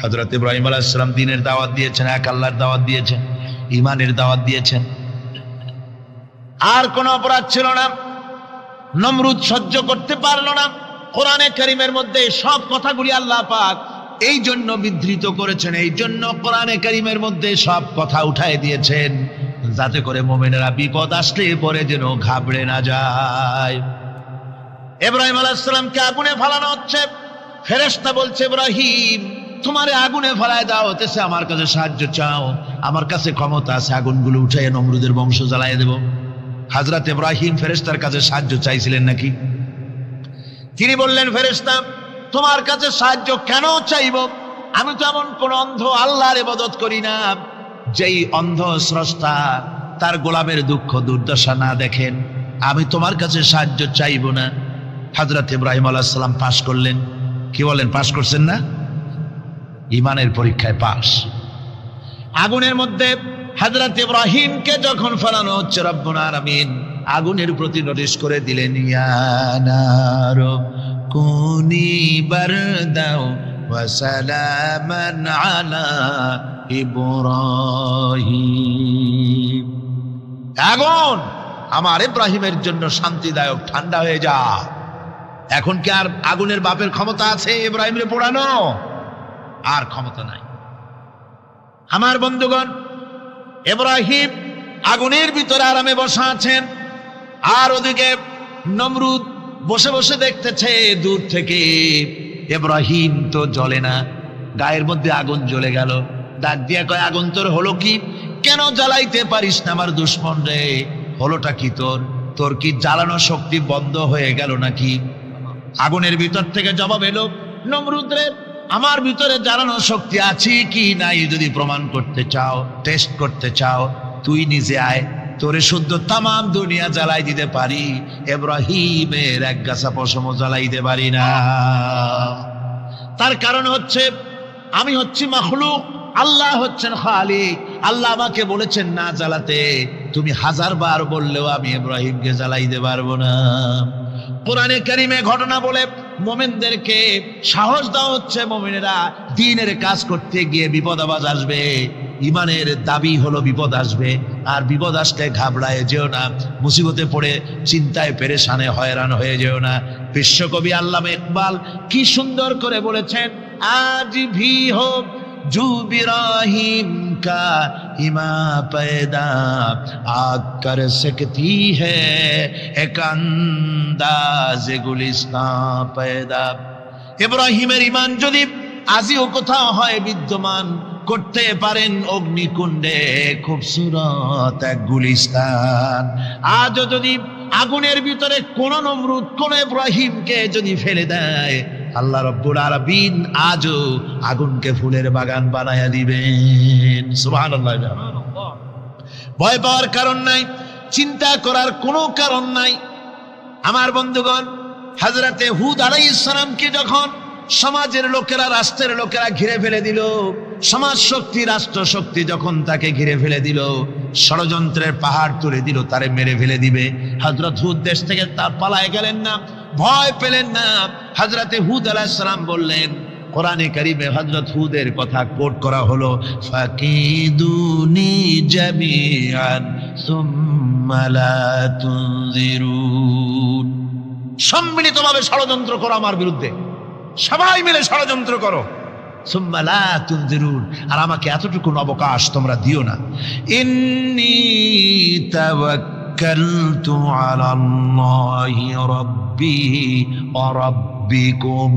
হযরত ইব্রাহিম আলাইহিস সালাম দ্বীনের দাওয়াত দিয়েছেন, এক আল্লাহর দাওয়াত দিয়েছেন, ঈমানের দাওয়াত দিয়েছেন। আর কোন অপরাধ ছিল না। নমরুদ সহ্য করতে পারল না। কোরআনে কারীমের মধ্যে সব কথাগুলি আল্লাহ পাক এই জন্য বিধৃত করেছেন, এই জন্য কোরআনে কারীমের মধ্যে সব কথা উঠায় দিয়েছেন, যাতে করে মুমিনেরা বিপদ আসলে পরে যেন ঘাবড়ে না যায়। ইব্রাহিম আলাইহিস সালামকে আগুনে ফালানো হচ্ছে। ফেরেশতা বলছে, ইব্রাহিম তোমারে আগুনে ফালায় দাও হতেছে, আমার কাছে সাহায্য চাও, আমার কাছে ক্ষমতা আছে, আগুনগুলো উঠাইয়া নমরুদের বংশ জ্বালাইয়া দেব। হযরত ইব্রাহিম ফেরেশতার কাছে সাহায্য চাইছিলেন নাকি? তিনি বললেন, ফেরেশতা তোমার কাছে সাহায্য কেন চাইব? আমি তো এমন কোন অন্ধ আল্লাহর ইবাদত করি না যেই অন্ধ স্রষ্টা তার গোলামের দুঃখ দুর্দশা না দেখেন। আমি তোমার কাছে সাহায্য চাইব না। হযরত ইব্রাহিম আলাইহিস সালাম পাশ করলেন। কি বলেন, পাশ করছেন না? ঈমানের পরীক্ষায় পাশ। আগুনের মধ্যে হযরত ইব্রাহিমকে যখন ফেলানো হচ্ছে, রব্বুল আলামিন আগুনের প্রতি নোটিশ করে দিলেন, ইয়া নারু কুনি বারদাও ওয়া সালামান আলা ইব্রাহিম। আগুন আমার ইব্রাহিমের জন্য শান্তিদায়ক, ঠান্ডা হয়ে যা। এখন কি আর আগুনের বাপের ক্ষমতা আছে ইব্রাহিমরে পোড়ানো? আর ক্ষমতা নাই। আমার বন্ধুগণ, ইব্রাহিম আগুনের ভিতরে আরামে বসা আছেন, আর ওদিকে নমরুদ বসে বসে দেখতেছে দূর থেকে। ইব্রাহিম তো জ্বলে না, গায়ের মধ্যে আগুন জ্বলে গেল। ডাক দিয়া কয়, আগুন তোর হলো কি? কেন জ্বালাইতে পারিস না আমার দুশ্মন রে? হলোটা কি তোর? তোর কি জ্বালানো শক্তি বন্ধ হয়ে গেল নাকি? আগুনের ভিতর থেকে জবাব এলো, নমরুদ রে, আমার ভিতরে জ্বালানো শক্তি আছে কি নাই যদি প্রমাণ করতে চাও, টেস্ট করতে চাও, তুই নিজে আয়, তোরে শুদ্ধ তামাম দুনিয়া জ্বালাই দিতে পারি, ইব্রাহিমের এক গাছা পশমও জ্বালাইতে পারি না। তার কারণ হচ্ছে আমি হচ্ছি মাখলুক, আল্লাহ হচ্ছেন খালিক। আল্লাহ আমাকে বলেছেন না জ্বালাতে, তুমি 1000 বার বললেও আমি ইব্রাহিমকে জ্বালাইতে পারবো না। কোরআনে কারিমে ঘটনা বলে মুমিনদেরকে সাহস দেওয়া হচ্ছে, মুমিনেরা দ্বীনের কাজ করতে গিয়ে বিপদ আবাজ আসবে, ইমানের দাবি হলো বিপদ আসবে, আর বিপদ আসলে ঘাবড়ায় যেও না, মুসিবতে পড়ে চিন্তায় পেরেশানে হয়রান হয়ে যেও না। বিশ্বকবি আল্লামা ইকবাল কি সুন্দর করে বলেছেন, আজ ভি হোক জু ইব্রাহিম কা ইমা पैदा आग कर सकती है एक अंदाज गुलिस्तान पैदा। ইব্রাহিমের ঈমান যদি আজিও কোথাও হয় বিদ্যমান, করতে পারেন অগ্নিকুণ্ডে খুবসুরত এক গুলিস্তান। আজও যদি আগুনের ভিতরে কোন নমরুদ কোন ইব্রাহিমকে যদি ফেলে দেয়, আল্লাহ রাব্বুল আলামিন আজও আগুনকে ফুলের বাগান বানায়া দিবেন। সুবহানাল্লাহ। ভয় পাওয়ার কারণ নাই, চিন্তা করার কোনো কারণ নাই। আমার বন্ধুগণ, হযরতে হুদ আলাইহিস সালামকে যখন সমাজের লোকেরা, রাষ্ট্রের লোকেরা ঘিরে ফেলে দিল, সমাজ শক্তি, রাষ্ট্র শক্তি যখন তাকে ঘিরে ফেলে দিল, ষড়যন্ত্রের পাহাড় তুলে দিল, তারে মেরে ফেলে দিবে, হযরত হুদ দেশ থেকে তার পালায় গেলেন না, ভয় পেলেন না। হযরতে হুদ আলাইহিস সালাম বললেন, কোরআনে কারিমে হযরত হুদের কথা কোট করা হলো, ফাকিদুনি জামিআন সুম্মা লা তুনজিরুন। সম্মিলিতভাবে ষড়যন্ত্র করো আমার বিরুদ্ধে, সবাই মিলে ষড়যন্ত্র করো, সুম্মা লা তুনজিরুন, আর আমাকে এতটুকু অবকাশ তোমরা দিও না। ইন্নী তাওয়াক্কালতু আলাল্লাহি রাব্বি ওয়া রাব্বিকুম,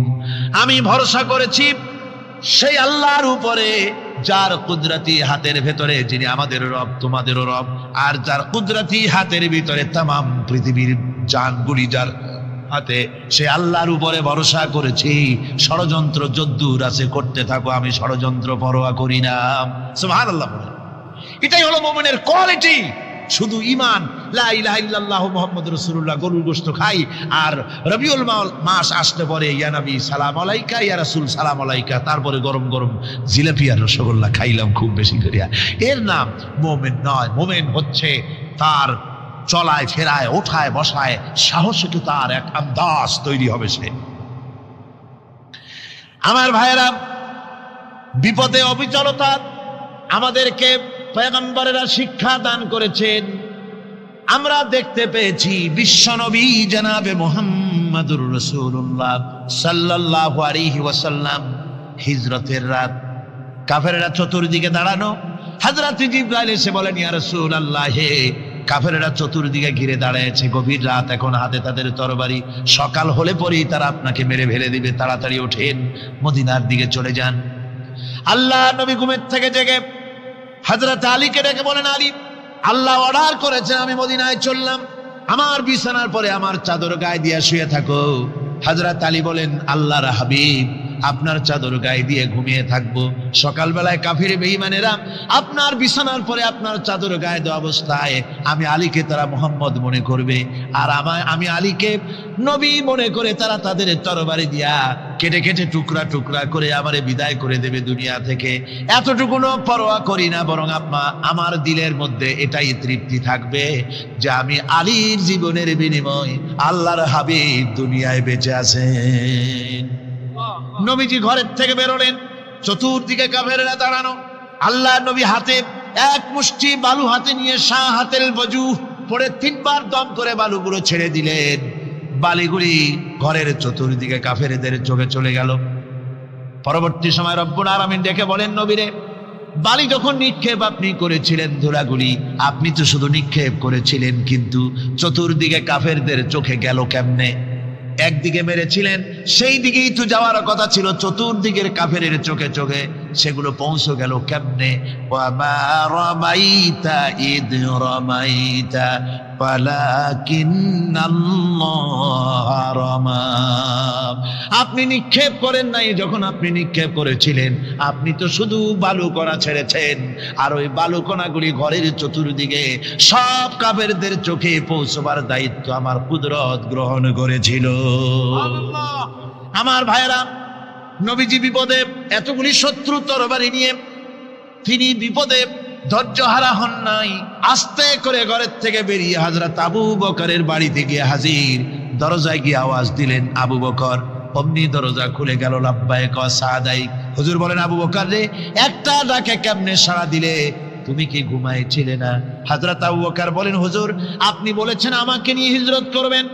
আমি ভরসা করেছি সেই আল্লাহর উপরে যার কুদরতি হাতের ভেতরে, যিনি আমাদের রব তোমাদেরও রব, আর যার কুদরতি হাতের ভিতরে তামাম পৃথিবীর জানগুলি যার হাতে, সে আল্লাহর উপরে ভরসা করেছি। ষড়যন্ত্র যদ্দূর আছে করতে থাকো, আমি ষড়যন্ত্র পরোয়া করি না। সুবহানাল্লাহ। এটাই হলো মুমিনের কোয়ালিটি। শুধু ঈমান, লা ইলাহা ইল্লাল্লাহু মুহাম্মাদুর রাসূলুল্লাহ, গরুর গোশত খাই, আর রবিউল মাস আসতে পরে ইয়া নবী সালাম আলাইকা, ইয়া রাসূল সালাম আলাইকা, তারপরে গরম গরম জিলাপি আর রসগোল্লা খাইলাম খুব বেশি করিয়া, এর নাম মুমিন নয়। মুমিন হচ্ছে তার চলায় ফেরায়, ওঠায় বসায় সাহসকে তার এক আন্দাজ তৈরি হবে সে। আমার ভাইয়েরা, বিপদে অবিচলতা আমাদেরকে পয়গম্বরেরা শিক্ষা দান করেছেন। আমরা দেখতে পেয়েছি বিশ্বনবী জনাবে মুহাম্মাদুর রাসূলুল্লাহ সাল্লাল্লাহু আলাইহি ওয়াসাল্লাম হিজরতের রাত, কাফেররা চতুর্দিকে দাঁড়ানো, হযরত জিবরাইল এসে বলেন, ইয়া রাসূলুল্লাহ, হে কাফেররা চতুর্দিকে ঘিরে দাঁড়িয়েছে, গভীর রাত, এখন হাতে তাদের তরবারি, সকাল হলে পরেই তারা আপনাকে মেরে ফেলে দিবে, তাড়াতাড়ি ওঠেন, মদিনার দিকে চলে যান। আল্লাহ নবী ঘুমের থেকে জেগে হযরত আলীকে ডেকে বলেন, আলী, আল্লাহ অর্ডার করেছেন আমি মদিনায় চললাম, আমার বিছানার পরে আমার চাদর গায়ে দিয়ে শুয়ে থাকো। হযরত আলী বলেন, আল্লাহর হাবিব, আপনার চাদর গায়ে দিয়ে ঘুমিয়ে থাকবো, সকালবেলায় কাফির বেঈমানেরা আপনার বিছানার পরে আপনার চাদর গায়ে দেওয়া অবস্থায় আমি আলীকে তারা মুহাম্মদ মনে করবে, আর আমি আলীকে নবী মনে করে তারা তাদের তরবারি দিয়া কেটে কেটে টুকরা টুকরা করে আমারে বিদায় করে দেবে দুনিয়া থেকে। এতটুকুনো পরোয়া করি না, বরং আমার দিলের মধ্যে এটাই তৃপ্তি থাকবে যে আমি আলীর জীবনের বিনিময় আল্লাহর হাবিব দুনিয়ায় বেঁচে আছেন। নবীজি ঘরের থেকে বেরোলেন, চতুর্দিকে কাফেররা দাঁড়ানো, আল্লাহ নবী হাতে এক মুষ্টি বালু হাতে নিয়ে শাহ হাতের বজু পড়ে 3 বার দম করে বালুগুলো ছেড়ে দিলেন। বালিগুলি ঘরের চতুর্দিকে কাফেরদের চোখে চলে গেল। পরবর্তী সময় রব্বুল আলামিন ডেকে বলেন, নবীরে, বালি যখন নিক্ষেপ আপনি করেছিলেন, ধুলাগুলি আপনি তো শুধু নিক্ষেপ করেছিলেন, কিন্তু চতুর্দিকে কাফেরদের চোখে গেল কেমনে? একদিকে মেরেছিলেন, সেই দিকেই তো যাওয়ার কথা ছিল, চতুর্দিকের কাফেরের চোখে চোখে সেগুলো পৌঁছে গেল কেমনে? ওয়ামা রামাইতা ইদ রামাইতা ওয়ালাকিন্নাল্লাহ রামা। আপনি নিক্ষেপ করেন নাই, যখন আপনি নিক্ষেপ করেছিলেন আপনি তো শুধু বালুকণা ছেড়েছেন, আর ওই বালুকণাগুলি ঘরের চতুর্দিকে সব কাফেরদের চোখে পৌঁছবার দায়িত্ব আমার কুদরত গ্রহণ করেছিল। আমার ভাইরা, নবীজি বিপদে, এতগুলি শত্রু তরবারি নিয়ে তিনি বিপদে ধৈর্য হারা হন নাই। আস্তে করে ঘরের থেকে বেরিয়ে হযরত আবু বকরের বাড়িতে গিয়ে হাজির। দরজায় গিয়ে আওয়াজ দিলেন, আবু বকর। অমনি দরজা খুলে গেল। লাব্বাইক ওয়া সাদাইক। হুজুর বলেন, আবু বকর রে, একটা ডাকে কেমনে সাড়া দিলে? তুমি কি ঘুমাইছিলে না? হযরত আবু বকর বলেন, হুজুর আপনি বলেছেন আমাকে নিয়ে হিজরত করবেন,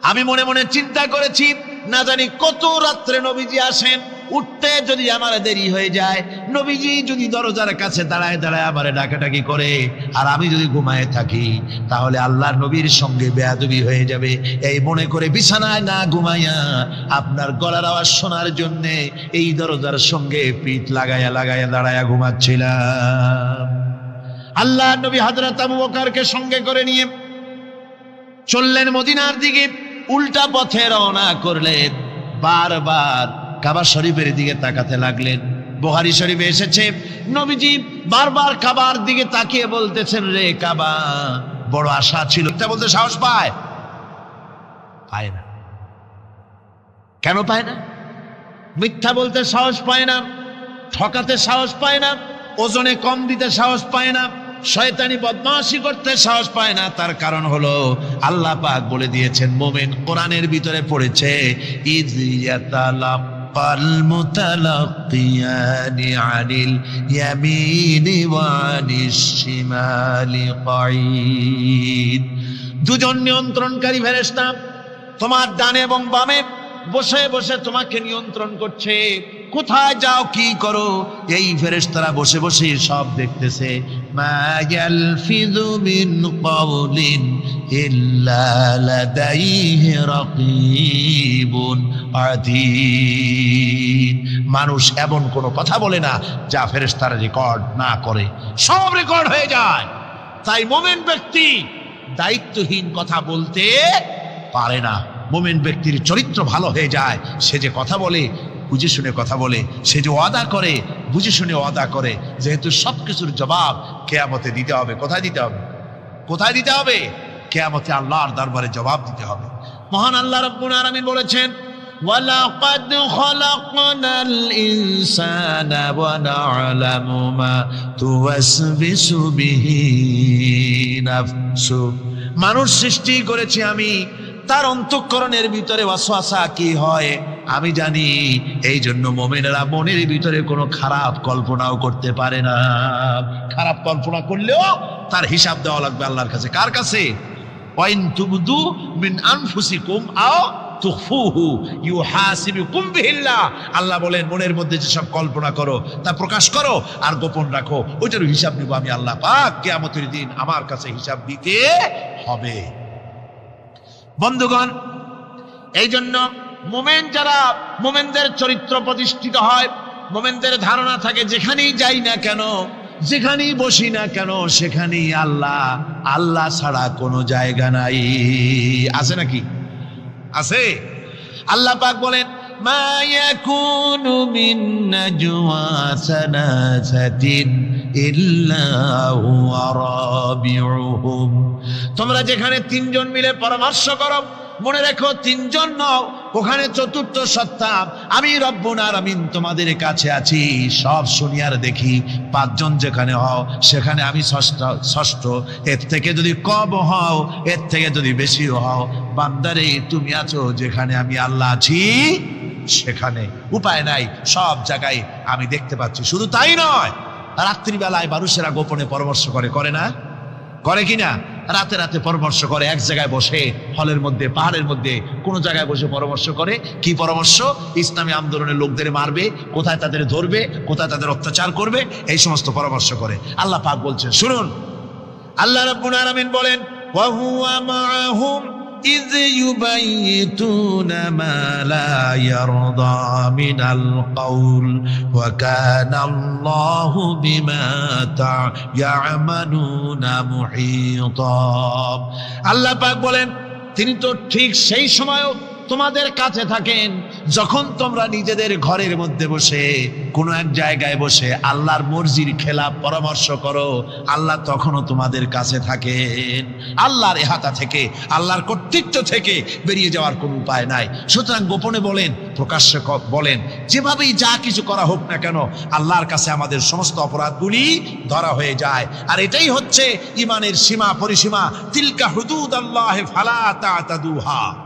আমি মনে মনে চিন্তা করেছি না জানি কত রাত্রে নবীজি আসেন, উঠতে যদি আমার দেরি হয়ে যায়, নবীজি যদি দরজার কাছে দাঁড়ায় দাঁড়ায় আমারে ডাকাডাকি করে আর আমি যদি ঘুমায় থাকি, তাহলে আল্লাহর নবীর সঙ্গে বেয়াদবি হয়ে যাবে। এই মনে করে বিছানায় না ঘুমাইয়া আপনার গলার আওয়াজ শোনার জন্য এই দরজার সঙ্গে পিঠ লাগাইয়া লাগাইয়া দাঁড়াইয়া ঘুমাচ্ছিলাম। আল্লাহর নবী হযরত আবু বকরকে সঙ্গে করে নিয়ে চললেন মদিনার দিকে। উল্টা পথে রওনা করলেন। বারবার কাবা শরীফের দিকে তাকাতে লাগলেন। বুখারী শরীফে এসেছে, নবীজি বারবার কাবার দিকে তাকিয়ে বলতেছেন, রে কাবা, বড় আশা ছিল। এটা বলতে সাহস পায়? পায় না। কেন পায় না? মিথ্যা বলতে সাহস পায় না, ঠকাতে সাহস পায় না, ওজনে কম দিতে সাহস পায় না, শয়তানি বদমাশি করতে সাহস পায় না। তার কারণ হলো আল্লাহ পাক বলে দিয়েছেন, মুমিন কোরআনের ভিতরে পড়েছে, ইয ইয়াতালাক্কাল মুতালাক্কিয়ানি আনিল ইয়ামিনি ওয়া আনিশ শিমালি কাঈদ। দুজন নিয়ন্ত্রণকারী ফেরেশতা তোমার ডানে এবং বামে বসে বসে তোমাকে নিয়ন্ত্রণ করছে। কোথায় যাও, কি করো, এই ফেরেশতারা বসে বসে সব দেখতেছে। মা ইয়ালফিযু মিন কাওলিন ইল্লা লাদাইহি রাকীবুন আতীদ। মানুষ এমন কোনো কথা বলে না যা ফেরেশতারা রেকর্ড না করে, সব রেকর্ড হয়ে যায়। তাই মুমিন ব্যক্তি দায়িত্বহীন কথা বলতে পারে না। মুমিন ব্যক্তির চরিত্র ভালো হয়ে যায়। সে যে কথা বলে বুঝে শুনে কথা বলে, সে যে ওয়াদা করে বুঝে শুনে ওয়াদা করে। যেহেতু সবকিছুর জবাব কিয়ামতে দিতে হবে। কোথায় দিতে হবে? কোথায় দিতে হবে? কিয়ামতে আল্লাহর দরবারে জবাব দিতে হবে। মহান আল্লাহ রাব্বুল আলামিন বলেছেন, ওয়ালাকাদ খালাকনাল ইনসানা ওয়া না'লামু মা তুওয়াসবিসু বিহি নাফসু। মানুষ সৃষ্টি করেছি আমি, তার অন্তঃকরণের ভিতরে ওয়াসওয়াসা কি হয় আমি জানি। এই জন্য মুমিনেরা মনের ভিতরে কোনো খারাপ কল্পনাও করতে পারে না। খারাপ কল্পনা করলেও তার হিসাব দেওয়া লাগবে আল্লাহর কাছে। কার কাছে? ওয়াইন তুবদু মিন আনফুসিকুম আও তুখফুহু ইউহাসিবুকুম বিহিল্লাহ। আল্লাহ বলেন, মনের মধ্যে যেসব কল্পনা করো তা প্রকাশ করো আর গোপন রাখো, ওইটার হিসাব নিব আমি আল্লাহ পাক। কিয়ামতের দিন আমার কাছে হিসাব দিতে হবে। বন্ধুগণ, এই জন্য মুমিন যারা, মুমিনদের চরিত্র প্রতিষ্ঠিত হয়, মুমিনদের ধারণা থাকে যেখানেই যাই না কেন, যেখানেই বসি না কেন, সেখানেই আল্লাহ, আল্লাহ ছাড়া কোনো জায়গা নাই। আছে নাকি? আছে। আল্লাহ পাক বলেন, মা ইয়াকুনু মিন নাজওয়া সালাসাতিন ইল্লা হুয়া রাবিউহুম। তোমরা যেখানে তিনজন মিলে পরামর্শ করো, মনে রেখো তিনজন নও, ওখানে চতুর্থ সত্তা আমি রব্বুল আলামিন তোমাদের কাছে আছি। সব শুনি আর দেখি। পাঁচজন যেখানে হও সেখানে আমি ষষ্ঠ। এর থেকে যদি কম হও, এর থেকে যদি বেশি হও, বান্দারে তুমি আছো যেখানে আমি আল্লাহ আছি সেখানে। উপায় নাই, সব জায়গায় আমি দেখতে পাচ্ছি। শুধু তাই নয়, রাত্রিবেলায় মানুষেরা গোপনে পরামর্শ করে, করে না? করে কিনা? রাতে রাতে পরামর্শ করে, এক জায়গায় বসে, হলের মধ্যে, পাহাড়ের মধ্যে, কোনো জায়গায় বসে পরামর্শ করে। কি পরামর্শ? ইসলামী আন্দোলনের লোকদের মারবে, কোথায় তাদের ধরবে, কোথায় তাদের অত্যাচার করবে, এই সমস্ত পরামর্শ করে। আল্লাহ পাক বলছেন, শুনুন, আল্লাহ রাব্বুল আলামিন বলেন, ওয়া হুয়া মাআহুম إذ يبيتون ما لا يرضى من القول وكان الله بما يعملون محيطا আল্লাহ পাক বলেন তিনি তো ঠিক সেই সময়ও তোমাদের কাছে থাকেন যখন তোমরা নিজেদের ঘরের মধ্যে বসে কোনো এক জায়গায় বসে আল্লাহর মর্জির খেলাফ পরামর্শ করো, আল্লাহ তখনও তোমাদের কাছে থাকেন। আল্লাহর এহাতা থেকে, আল্লাহর কর্তৃত্ব থেকে বেরিয়ে যাওয়ার কোনো উপায় নাই। সুতরাং গোপনে বলেন, প্রকাশ্যে বলেন, যেভাবেই যা কিছু করা হোক না কেন, আল্লাহর কাছে আমাদের সমস্ত অপরাধগুলি ধরা হয়ে যায়। আর এটাই হচ্ছে ইমানের সীমা পরিসীমা। তিলকা হুদুদাল্লাহি ফালা তা'তাদুহা।